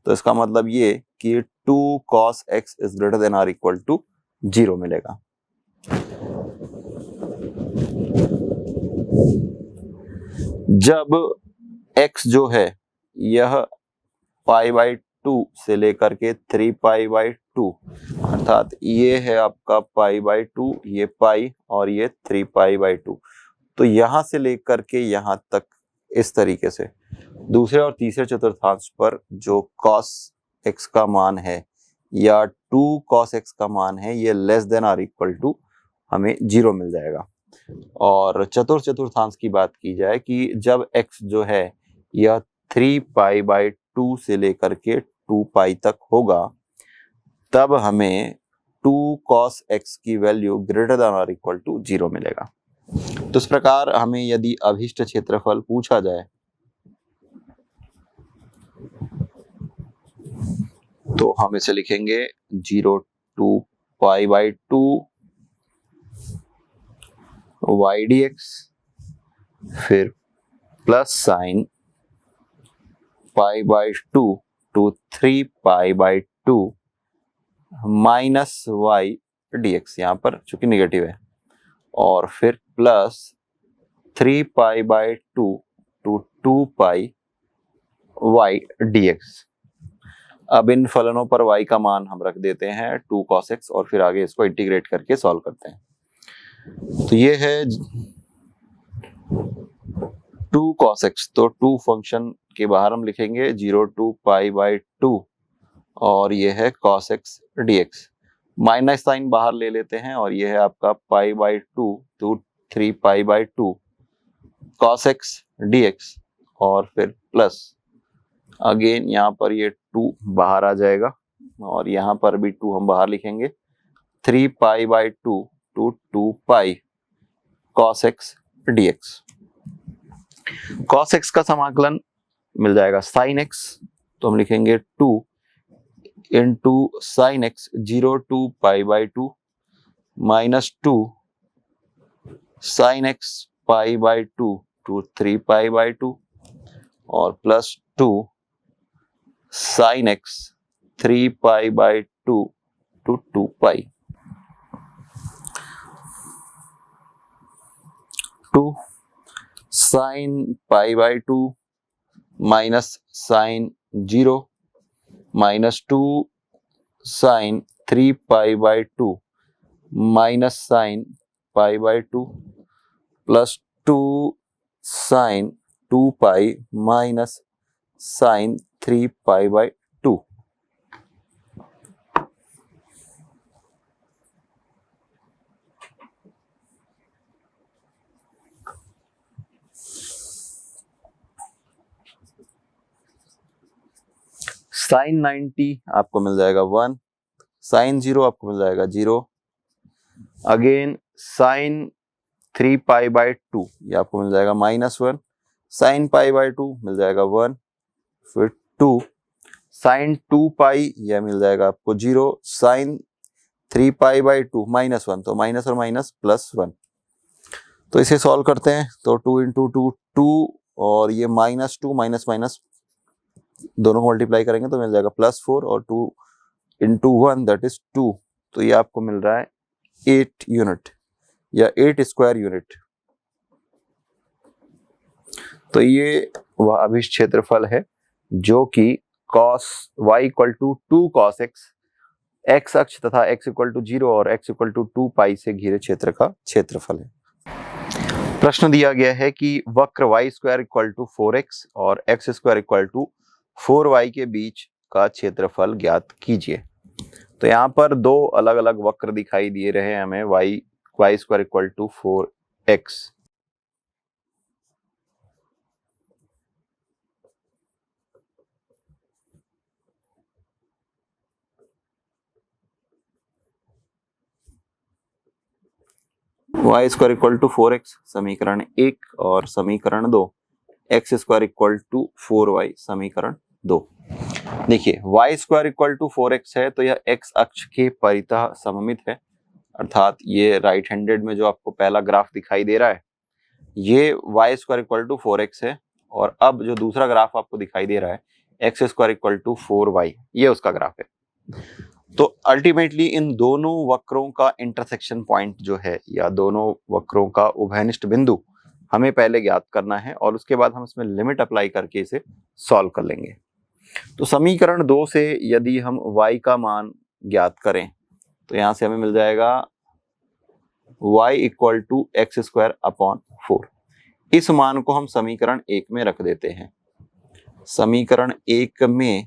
तो इसका मतलब ये कि 2 cos x > r = 0 मिलेगा। जब x जो है यह π/2 से लेकर के 3π/2 अर्थात ये है आपका π/2, ये पाई और ये 3π/2, तो यहां से लेकर के यहां तक इस तरीके से दूसरे और तीसरे चतुर्थांश पर जो cos x का मान है या 2 cos x का मान है ये < हमें 0 मिल जाएगा। और चतुर्थांश की बात की जाए कि जब x जो है यह 3π/2 से लेकर के 2 पाई तक होगा, तब हमें 2 cos x की वैल्यू < 0 मिलेगा। तो इस प्रकार हमें यदि अभीष्ट क्षेत्रफल पूछा जाए तो हम इसे लिखेंगे 0 to π/2 y dx, फिर plus sine π/2 to 3π/2 minus y dx, यहाँ पर चूंकि निगेटिव है, और फिर plus 3π/2 to 2 pi y dx। अब इन फलनों पर y का मान हम रख देते हैं 2 cos x, और फिर आगे इसको इंटीग्रेट करके सॉल्व करते हैं। तो ये है 2 cos x। तो 2 फंक्शन के बाहर हम लिखेंगे 0 to π/2, और ये है cos x dx। Minus sine बाहर ले लेते हैं, और ये है आपका π/2 to 3π/2 cos x dx, और फिर प्लस अगेन यहाँ पर ये 2 बाहर आ जाएगा, और यहाँ पर भी 2 हम बाहर लिखेंगे, 3π/2 to 2 pi cos x dx। cos x का समाकलन मिल जाएगा sin x, तो हम लिखेंगे 2 into sin x 0 to π/2 minus 2 sin x π/2 to 3π/2, और plus 2 sin x 3π/2 to 2 pi. 2 sin π/2 minus sin 0 minus 2 sin 3π/2 minus sin pi by 2 plus 2 sine 2 pi minus sine 3 pi by 2। Sine 90 आपको मिल जाएगा 1, sign 0 आपको मिल जाएगा 0, again sine 3 pi by 2 ये आपको मिल जाएगा -1, sine pi by 2 मिल जाएगा 1, फिर 2, साइन 2 पाई यह मिल जाएगा आपको 0, साइन 3 पाई बाई 2 -1, तो माइनस और माइनस +1। तो इसे सॉल्व करते हैं तो 2 इंटू 2 2 और ये -2 माइनस माइनस दोनों को मल्टीप्लाई करेंगे तो मिल जाएगा +4 और 2 इंटू 1 दैट इज 2, तो ये आपको मिल रहा है 8 यूनिट या 8 स्क्वायर यूनिट। तो ये वह अभिष्ट क्षेत्रफल है जो कि cos y equal to 2 cos x, x अक्ष तथा x इक्वल टू 0 और x इक्वल टू 2 पाई से घिरे क्षेत्र का क्षेत्रफल है। प्रश्न दिया गया है कि वक्र y square equal to 4x और x square equal to 4y के बीच का क्षेत्रफल ज्ञात कीजिए। तो यहाँ पर दो अलग अलग वक्र दिखाई दे रहे हैं हमें, y square equal to 4x। y square equal to 4x समीकरण 1 और समीकरण 2, x square equal to 4y समीकरण 2। देखिए y square equal to 4x है तो यह x अक्ष के परितः सममित है, अर्थात ये राइट हैंडेड में जो आपको पहला ग्राफ दिखाई दे रहा है ये y square equal to 4x है, और अब जो दूसरा ग्राफ आपको दिखाई दे रहा है x square equal to 4y ये उसका ग्राफ है। तो अल्टीमेटली इन दोनों वक्रों का इंटरसेक्शन पॉइंट जो है या दोनों वक्रों का उभयनिष्ठ बिंदु हमें पहले ज्ञात करना है और उसके बाद हम इसमें लिमिट अप्लाई करके इसे सॉल्व कर लेंगे। तो समीकरण 2 से यदि हम y का मान ज्ञात करें तो यहां से हमें मिल जाएगा y equal to X square upon 4। इस मान को हम समीकरण 1 में रख देते हैं। समीकरण 1 में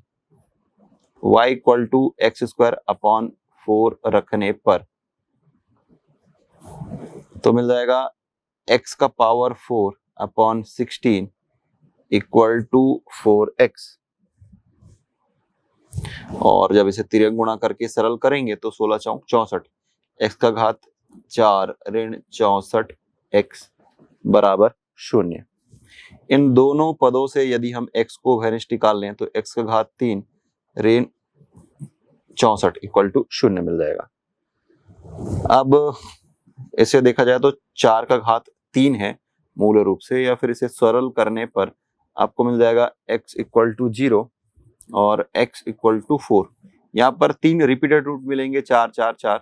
y equal to X square upon 4 रखने पर तो मिल जाएगा x का power 4 upon 16 equal to 4x, और जब इसे तिर्यक गुणा करके सरल करेंगे तो 16 चौक 64, x का घात 4 ऋण 64x बराबर 0। इन दोनों पदों से यदि हम x को उभयनिष्ठ निकाल लें तो x का घात 3 ऋण 64 इक्वल टू 0 मिल जाएगा। अब इसे देखा जाए तो 4 का घात 3 है मूल रूप से, या फिर इसे सरल करने पर आपको मिल जाएगा x इक्वल टू 0 और x इक्वल टू 4। यहाँ पर 3 रिपीटेड रूट मिलेंगे 4 4 4,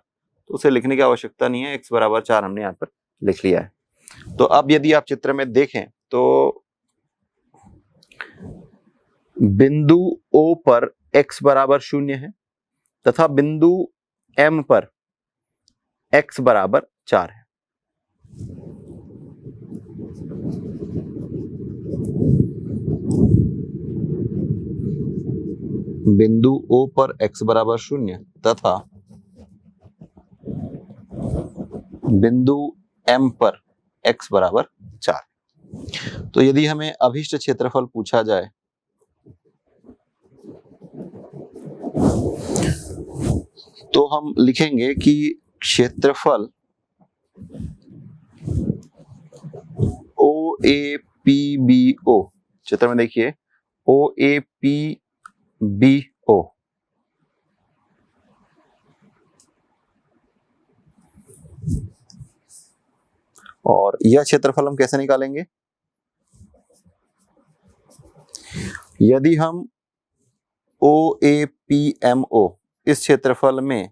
तो उसे लिखने की आवश्यकता नहीं है, x बराबर 4 हमने यहाँ पर लिख लिया है। तो अब यदि आप चित्र में देखें तो बिंदु O पर x बराबर 0 है तथा बिंदु M पर x बराबर 4 है। बिंदु O पर x बराबर 0 तथा बिंदु M पर x बराबर 4। तो यदि हमें अभिष्ट क्षेत्रफल पूछा जाए तो हम लिखेंगे कि क्षेत्रफल OAPBO, चित्र में देखिए OAPBO और यह क्षेत्रफल हम कैसे निकालेंगे? यदि हम OAPMO इस क्षेत्रफल में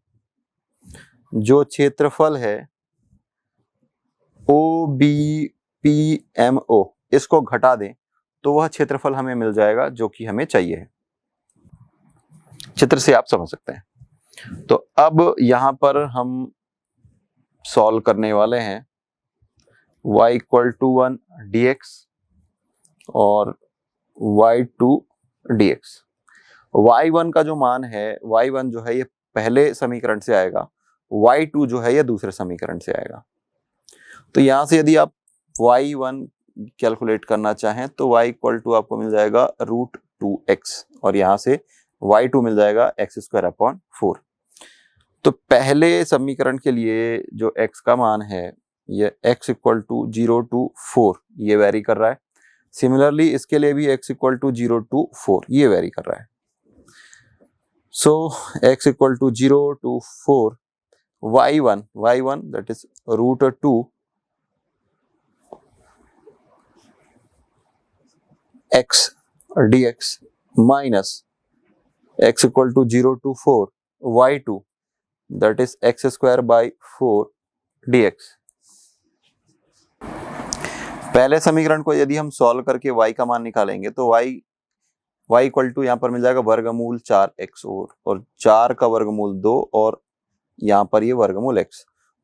जो क्षेत्रफल है OBPMO इसको घटा दें तो वह क्षेत्रफल हमें मिल जाएगा जो कि हमें चाहिए है। चित्र से आप समझ सकते हैं। तो अब यहां पर हम सॉल्व करने वाले हैं y इक्वल टू 1 dx और y2 dx। y1 का जो मान है, y1 जो है ये पहले समीकरण से आएगा, y2 जो है ये दूसरे समीकरण से आएगा। तो यहां से यदि आप y1 कैलकुलेट करना चाहें तो y इक्वल टू आपको मिल जाएगा √2x और यहां से y2 मिल जाएगा x²/4। तो पहले समीकरण के लिए जो x का मान है ये x इक्वल टू 0 to 4 ये वेरी कर रहा है। सिमिलरली इसके लिए भी x इक्वल टू 0 to 4 ये वेरी कर रहा है। सो x equal to 0 to 4 y1 that is √2 x dx minus x equal to 0 to 4 y2 that is x²/4 dx। पहले समीकरण को यदि हम सॉल्व करके y का मान निकालेंगे तो y इक्वल टू यहाँ पर मिल जाएगा वर्गमूल 4x और 4 का वर्गमूल 2 और यहाँ पर ये वर्गमूल x।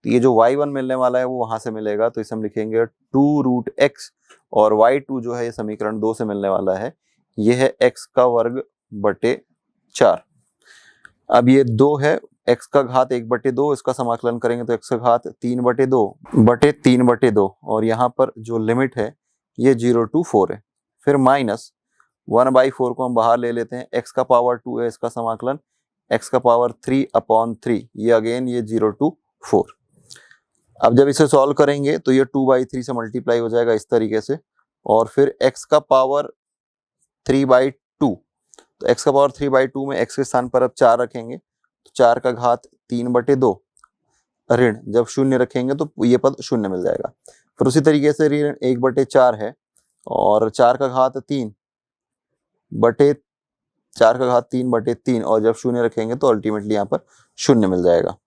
तो ये जो y1 मिलने वाला है वो वहां से मिलेगा, तो इसे हम लिखेंगे 2√x और y2 जो है ये समीकरण 2 से मिलने वाला है, ये है x का वर्ग बटे 4। अब ये 2 है, x का घात 1/2, इसका समाकलन करेंगे तो x का घात 3/2 और यहाँ पर जो लिमिट है ये 0 to 4 है। फिर माइनस 1/4 को हम बाहर ले लेते हैं, x का पावर 2 है, इसका समाकलन x का पावर 3/3, ये अगेन ये 0 to 4। अब जब इसे सॉल्व करेंगे तो ये 2/3 से मल्टीप्लाई हो जाएगा इस तरीके से और फिर x का पावर 3/2, तो x का पावर 3/2 में x के स्थान पर अब 4 रखेंगे तो 4 का घात 3/2 ऋण जब 0 रखेंगे तो ये पद 0 मिल जाएगा। फिर उसी तरीके से ऋण 1/4 है और 4 का घात 3/3 और जब 0 रखेंगे तो अल्टीमेटली यहाँ पर 0 मिल जाएगा।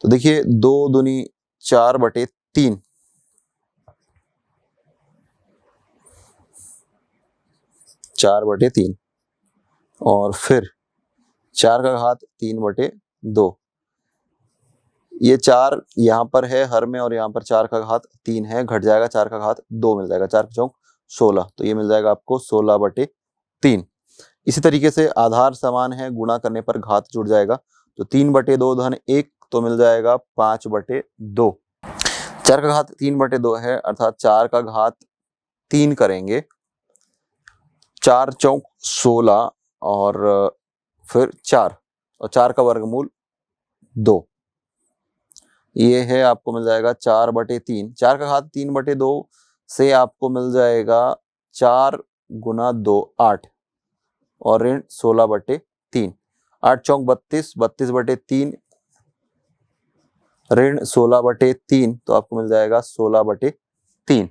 तो देखिए 2 दूनी 4/3 4/3 और फिर 4 का घात 3/2, ये 4 यहाँ पर है हर में और यहाँ पर 4 का घात 3 है, घट जाएगा 4 का घात 2 मिल जाएगा, 4 चौक 16, तो ये मिल जाएगा आपको 16/3। इसी तरीके से आधार समान है, गुणा करने पर घात जुड़ जाएगा, तो 3/2 धन 1 तो मिल जाएगा 5/2। 4 का घात 3/2 है अर्थात 4 का घात 3 करेंगे, 4 चौक 16 और फिर 4 और 4 का वर्गमूल 2, ये है आपको मिल जाएगा 4/3। 4 का घात 3/2 से आपको मिल जाएगा 4 गुना 2 8 और ऋण 16/3, 8 चौक 32, 32/3 ऋण 16/3, तो आपको मिल जाएगा 16/3।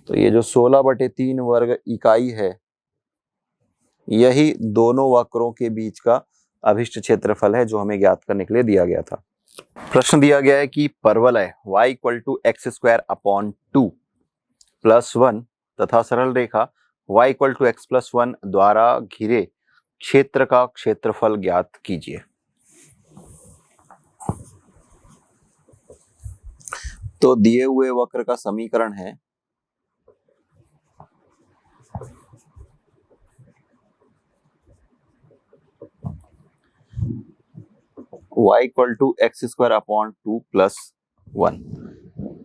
तो ये जो 16/3 वर्ग इकाई है यही दोनों वक्रों के बीच का अभिष्ट क्षेत्रफल है जो हमें ज्ञात करने के लिए दिया गया था। प्रश्न दिया गया है कि परवलय y इक्वल टू x²/2 + 1 तथा सरल रेखा y इक्वल टू x + 1 द्वारा घिरे क्षेत्र का क्षेत्रफल ज्ञात कीजिए। तो दिए हुए वक्र का समीकरण है y इक्वल टू x²/2 + 1।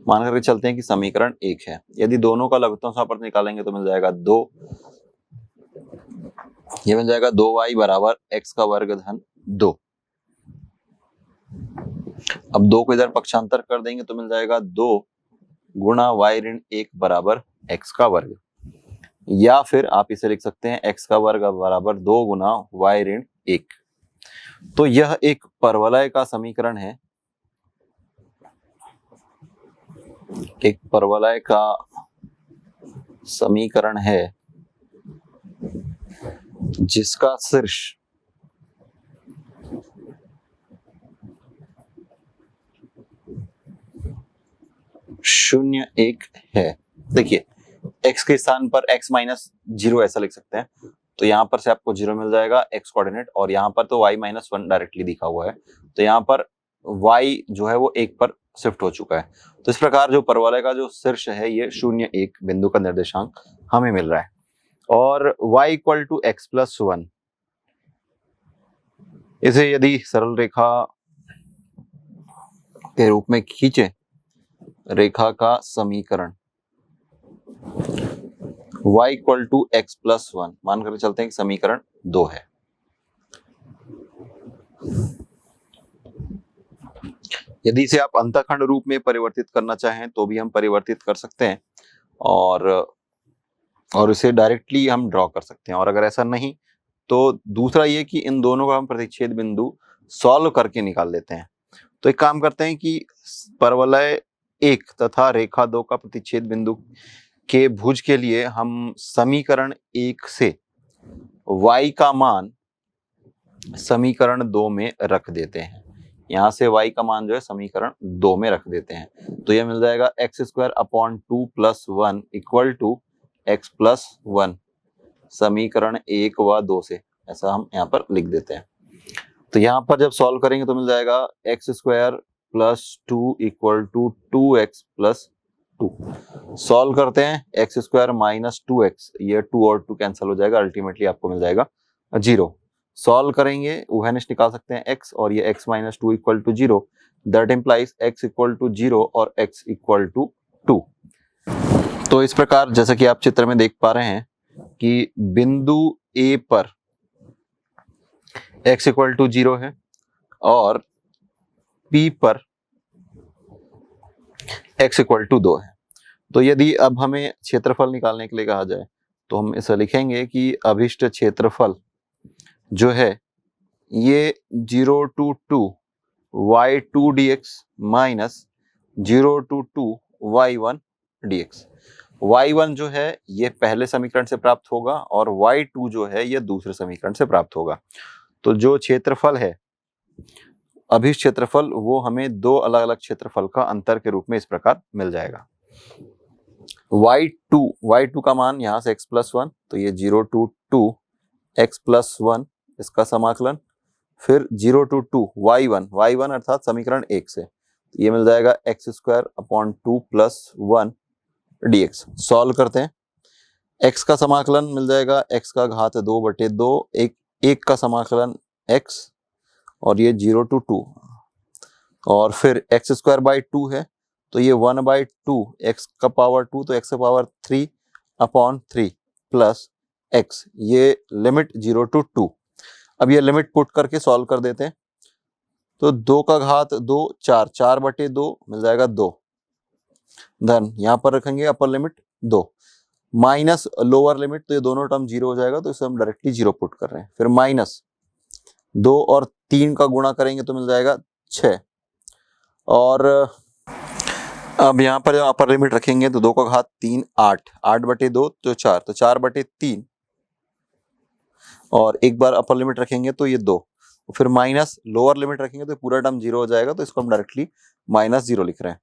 मान करके चलते हैं कि समीकरण 1 है, यदि दोनों का लघुत्तम समापन निकालेंगे तो मिल जाएगा 2, ये मिल जाएगा 2y = x² धन 2। अब 2 को इधर पक्षांतर कर देंगे तो मिल जाएगा 2 गुणा y ऋण 1 = x², या फिर आप इसे लिख सकते हैं x² = 2 गुना y ऋण 1। तो यह एक परवलय का समीकरण है, एक परवलय का समीकरण है जिसका शीर्ष शून्य 1 है। देखिए x के स्थान पर x - 0 ऐसा लिख सकते हैं, तो यहाँ पर से आपको 0 मिल जाएगा x कोऑर्डिनेट और यहाँ पर तो y - 1 डायरेक्टली दिखा हुआ है, तो यहाँ पर y जो है वो 1 पर शिफ्ट हो चुका है। तो इस प्रकार जो परवलय का जो शीर्ष है ये 0 1 बिंदु का निर्देशांक हमें मिल रहा है। और y equal to X plus 1, इसे यदि सरल रेखा के रूप में खींचे, रेखा का समीकरण y equal to X plus 1 मान कर चलते हैं कि समीकरण 2 है। यदि इसे आप अंतःखंड रूप में परिवर्तित करना चाहें तो भी हम परिवर्तित कर सकते हैं, और इसे डायरेक्टली हम ड्रॉ कर सकते हैं। और अगर ऐसा नहीं तो दूसरा ये कि इन दोनों का हम प्रतिच्छेद बिंदु सॉल्व करके निकाल लेते हैं। तो एक काम करते हैं कि परवलय 1 तथा रेखा 2 का प्रतिच्छेद बिंदु के भुज के लिए हम समीकरण 1 से y का मान समीकरण 2 में रख देते हैं। यहाँ से y का मान जो है समीकरण 2 में रख देते हैं। तो यह मिल जाएगा X square upon 2 plus 1 equal to X plus 1, समीकरण 1 व 2 से, ऐसा हम यहाँ पर लिख देते हैं। तो यहाँ पर जब सॉल्व करेंगे तो मिल जाएगा X square plus 2 equal to 2x plus 2। Solve करते हैं, एक्स स्क्वायर माइनस 2x, ये 2 और 2 कैंसिल हो जाएगा, अल्टीमेटली आपको मिल जाएगा 0। सॉल्व करेंगे, उभयनिष्ठ निकाल सकते हैं x, और ये x minus 2 equal to 0, that implies x equal to 0 और x इक्वल टू 2। तो इस प्रकार जैसा कि आप चित्र में देख पा रहे हैं कि बिंदु A पर x इक्वल टू 0 है और P पर x इक्वल टू 2 है। तो यदि अब हमें क्षेत्रफल निकालने के लिए कहा जाए तो हम इसे लिखेंगे कि अभिष्ट क्षेत्रफल जो है ये 0 to 2 y2 dx minus 0 to 2 y1 dx। y1 जो है ये पहले समीकरण से प्राप्त होगा और y2 जो है ये दूसरे समीकरण से प्राप्त होगा। तो जो क्षेत्रफल है अभिष्ट क्षेत्रफल वो हमें दो अलग अलग क्षेत्रफल का अंतर के रूप में इस प्रकार मिल जाएगा। y2 का मान यहाँ से x प्लस 1, तो ये 0 to 2 x प्लस 1 इसका समाकलन, फिर 0 to 2 y1 अर्थात समीकरण 1 से, ये मिल जाएगा X square upon 2 plus 1 dx। Solve करते हैं, x का समाकलन मिल जाएगा x का घात 2/2, एक का समाकलन x और ये 0 to 2, और फिर एक्स स्क्वायर बाई 2 है तो ये 1/2 x का पावर 2, तो x का पावर 3 अपॉन 3 प्लस x, ये लिमिट 0 to 2। अब ये लिमिट पुट करके सॉल्व कर देते हैं, तो 2 का घात 2 4/2 मिल जाएगा 2, धन यहाँ पर रखेंगे upper limit 2 minus lower limit, तो ये दोनों टर्म 0 हो जाएगा, तो इसे हम डायरेक्टली 0 पुट कर रहे हैं। फिर माइनस 2 और 3 का गुणा करेंगे तो मिल जाएगा 6, और अब यहाँ पर अपर लिमिट रखेंगे तो 2 का घात 3 8/2 तो 4, तो 4/3, और एक बार अपर लिमिट रखेंगे तो ये 2, फिर माइनस लोअर लिमिट रखेंगे तो पूरा टर्म 0 हो जाएगा, तो इसको हम डायरेक्टली -0 लिख रहे हैं।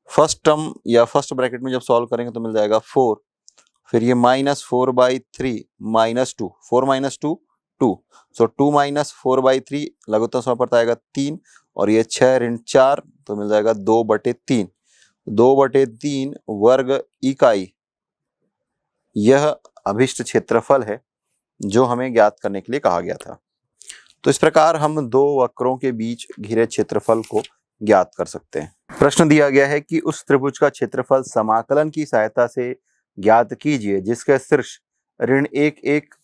फर्स्ट टर्म या फर्स्ट ब्रैकेट में जब सॉल्व करेंगे तो मिल जाएगा 4, फिर ये -4/3 -2, 4 - 2 2, सो 2 - 4/3 लघुत्तम समापवर्त आएगा 3, और ये 6 ऋण 4 तो मिल जाएगा 2/3, 2/3 वर्ग इकाई, यह अभिष्ट क्षेत्रफल है जो हमें ज्ञात करने के लिए कहा गया था। तो इस प्रकार हम दो वक्रों के बीच घिरे क्षेत्रफल को ज्ञात कर सकते हैं। प्रश्न दिया गया है कि उस त्रिभुज का क्षेत्रफल समाकलन की सहायता से ज्ञात कीजिए जिसके शीर्ष ऋण 1 1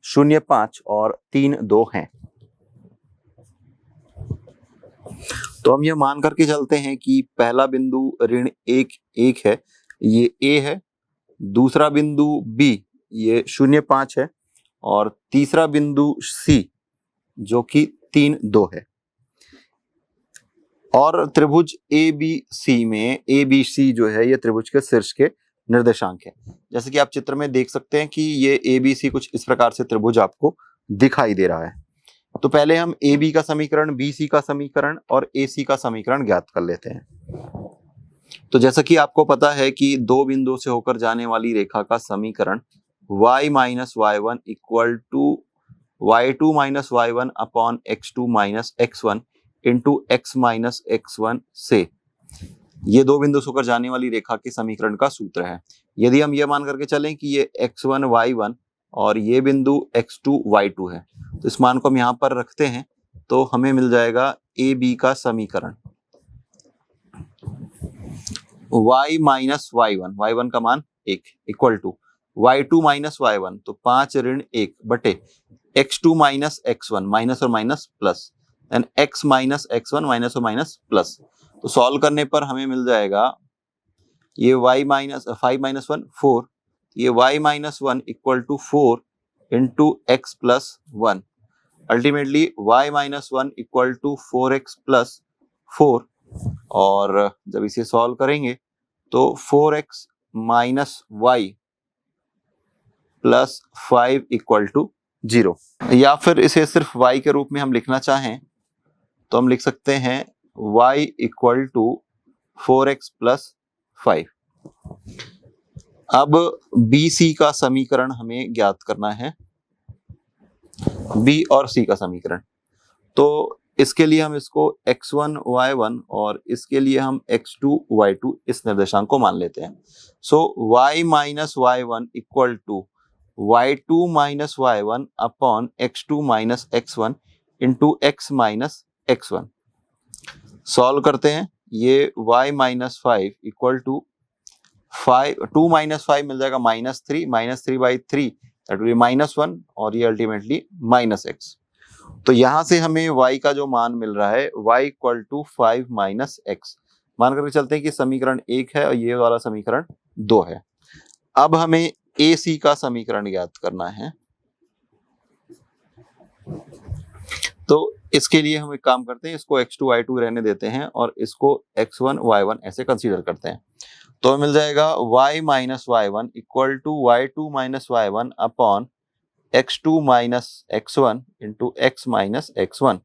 0 5 और 3 2 हैं। तो हम यह मान करके चलते हैं कि पहला बिंदु ऋण 1 1 है, ये A है, दूसरा बिंदु B ये 0 5 है, और तीसरा बिंदु C जो कि 3 2 है। और त्रिभुज ABC में ABC जो है ये त्रिभुज के शीर्ष के निर्देशांक है। जैसे कि आप चित्र में देख सकते हैं कि ये ABC कुछ इस प्रकार से त्रिभुज आपको दिखाई दे रहा है। तो पहले हम AB का समीकरण, BC का समीकरण और AC का समीकरण ज्ञात कर लेते हैं। तो जैसा कि आपको पता है कि दो बिंदुओं से होकर जाने वाली रेखा का समीकरण y - y1 equal to y2 - y1 upon x2 - x1 into X minus X one से ये दो बिंदु से होकर जाने वाली रेखा के समीकरण का सूत्र है। यदि हम ये मान करके चलें कि ये x1 y1 और ये बिंदु x2 y2 है, तो इस मान को हम यहां पर रखते हैं तो हमें मिल जाएगा ए बी का समीकरण y माइनस y1, y1 का मान 1 equal to y2 minus y1 तो 5 ऋण 1 बटे x2 माइनस x1 माइनस और minus plus and x minus x1 minus और माइनस प्लस। तो सॉल्व करने पर हमें मिल जाएगा ये y माइनस 5 माइनस 1 4, ये y minus 1 equal to 4 into X plus 1। Ultimately y minus 1 equal to 4x plus 4 और जब इसे सॉल्व करेंगे तो 4x minus y plus 5 equal to 0। या फिर इसे सिर्फ y के रूप में हम लिखना चाहें तो हम लिख सकते हैं y equal to 4x plus 5। अब BC का समीकरण हमें ज्ञात करना है, B और C का समीकरण। तो इसके लिए हम इसको x1 y1 और इसके लिए हम x2 y2 इस निर्देशांक को मान लेते हैं। So y minus y1 equal to y2 minus y1 upon x2 minus x1 into x minus x1। Solve करते हैं, ये y minus 5 equal to 2 minus 5 मिल जाएगा minus 3 by 3 that will be minus 1 और ये अल्टीमेटली माइनस x। तो यहां से हमें y का जो मान मिल रहा है y equal to 5 minus x। मान करके चलते हैं कि समीकरण 1 है और ये वाला समीकरण 2 है। अब हमें AC का समीकरण ज्ञात करना है, तो इसके लिए हम एक काम करते हैं, इसको x2 y2 रहने देते हैं और इसको x1 y1 ऐसे कंसीडर करते हैं। तो मिल जाएगा y minus y1 equal to y2 minus y1 upon x2 minus x1 into x minus x1।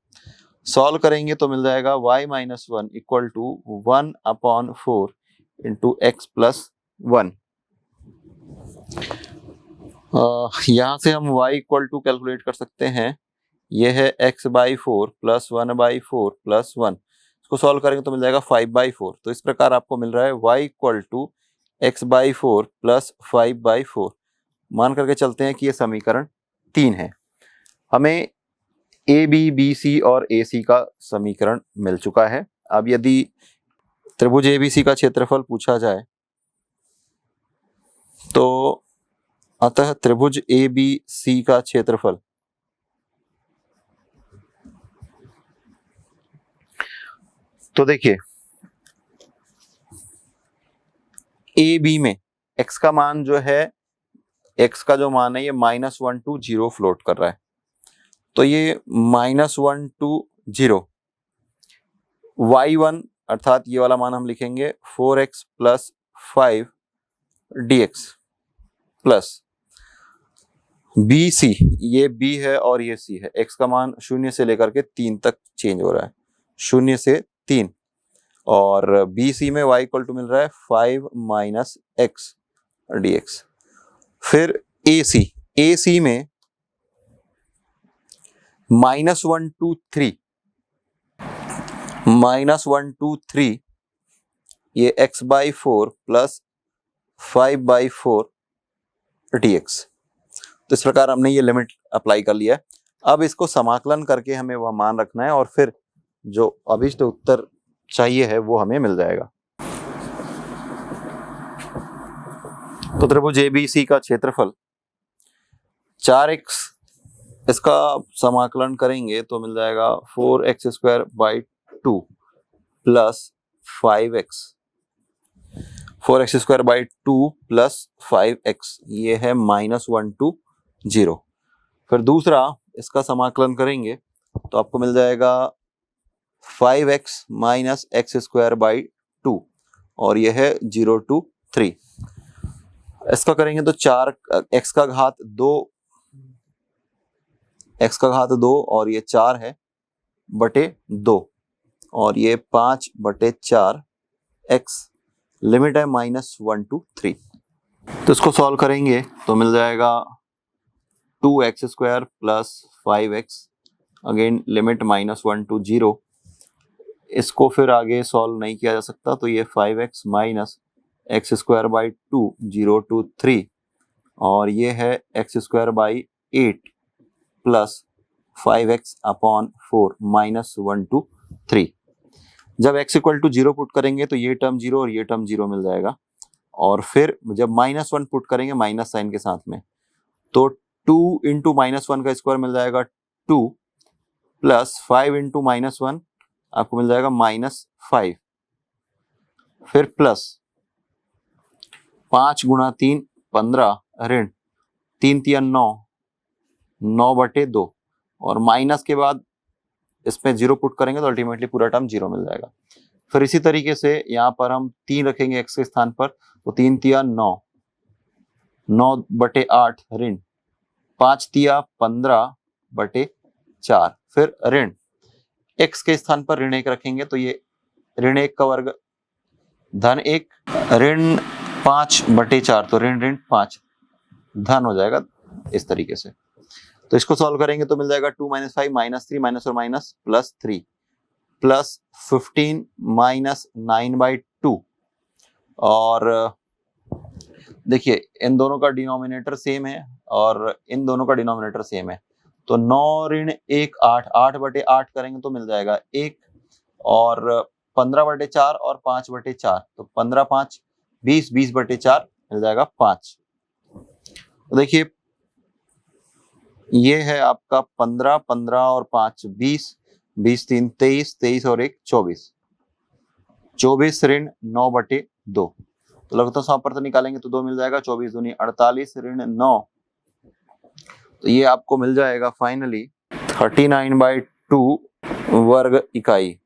Solve करेंगे तो मिल जाएगा y minus 1 equal to 1 upon 4 into x plus 1। यहाँ से हम y इक्वल टू कैलकुलेट कर सकते हैं, ये है x by 4 plus 1 by 4 plus 1। इसको सॉल्व करेंगे तो मिल जाएगा 5 बाई 4। तो इस प्रकार आपको मिल रहा है y equal to X by 4 plus 5 by 4। मान करके चलते हैं कि ये समीकरण 3 है। हमें ए बी सी और ए सी का समीकरण मिल चुका है। अब यदि त्रिभुज ABC का क्षेत्रफल पूछा जाए तो अतः त्रिभुज ABC का क्षेत्रफल तो देखिए AB में x का मान जो है, x का जो मान है ये -1 to 0 फ्लोट कर रहा है। तो ये -1 to 0 y1 अर्थात ये वाला मान हम लिखेंगे 4x plus 5 dx plus BC, ये B है और ये C है। x का मान 0 से लेकर के 3 तक चेंज हो रहा है, 0 से 3 और BC में y इक्वल टू मिल रहा है 5 माइनस एक्स dx। फिर AC में -1 to 3 ये x by 4 plus 5 by 4 dx। तो इस प्रकार हमने ये लिमिट अप्लाई कर लिया है। अब इसको समाकलन करके हमें वह मान रखना है और फिर जो अभीष्ट उत्तर चाहिए है वो हमें मिल जाएगा। तो त्रिभुज ABC का क्षेत्रफल 4x, इसका समाकलन करेंगे तो मिल जाएगा 4x square by 2 plus 5x, 4x square by 2 plus 5x, ये है -1 to 0। फिर दूसरा इसका समाकलन करेंगे तो आपको मिल जाएगा 5x minus X square by 2 और यह है 0 to 3। इसका करेंगे तो 4x का घात 2 और ये 4 है बटे 2 और ये 5 बटे 4 x, लिमिट है -1 to 3। तो इसको सॉल्व करेंगे तो मिल जाएगा 2x square plus 5x, again limit -1 to 0 इसको फिर आगे सॉल्व नहीं किया जा सकता, तो ये 5x minus X square by 2 0 to 3 और ये है x square by 8 plus 5x upon 4 minus 1 to 3। जब x इक्वल टू 0 पुट करेंगे तो ये टर्म 0 और ये टर्म 0 मिल जाएगा, और फिर जब -1 पुट करेंगे माइनस साइन के साथ में, तो 2 इंटू -1 का स्क्वायर मिल जाएगा 2 प्लस 5 इंटू -1 आपको मिल जाएगा -5, फिर प्लस 5 गुणा 3 15 ऋण 3 3 9 9/2 और माइनस के बाद इसमें 0 पुट करेंगे तो अल्टीमेटली पूरा टर्म 0 मिल जाएगा। फिर इसी तरीके से यहाँ पर हम 3 रखेंगे x के स्थान पर, तो 3 तिया 9 9/8 ऋण 5 तिया 15/4, फिर ऋण x के स्थान पर ऋण 1 रखेंगे तो ये ऋण 1 का वर्ग धन 1 ऋण 5/4, तो ऋण ऋण 5 धन हो जाएगा इस तरीके से। तो इसको सॉल्व करेंगे तो मिल जाएगा 2 - 5 -3 माइनस और माइनस प्लस 3 प्लस 15 माइनस 9/2 और देखिए इन दोनों का डिनोमिनेटर सेम है और इन दोनों का डिनोमिनेटर सेम है, तो 9 ऋण 1 8 8/8 करेंगे तो मिल जाएगा 1 और 15/4 और 5/4, तो 15 5 20 20/4 मिल जाएगा 5। तो देखिए ये है आपका 15 15 और 5 20 20 3 23 23 और 1 24 24 ऋण 9/2, तो लगता 100% निकालेंगे तो 2 मिल जाएगा, 24 दूनी 48 ऋण 9, तो ये आपको मिल जाएगा फाइनली 39/2 वर्ग इकाई।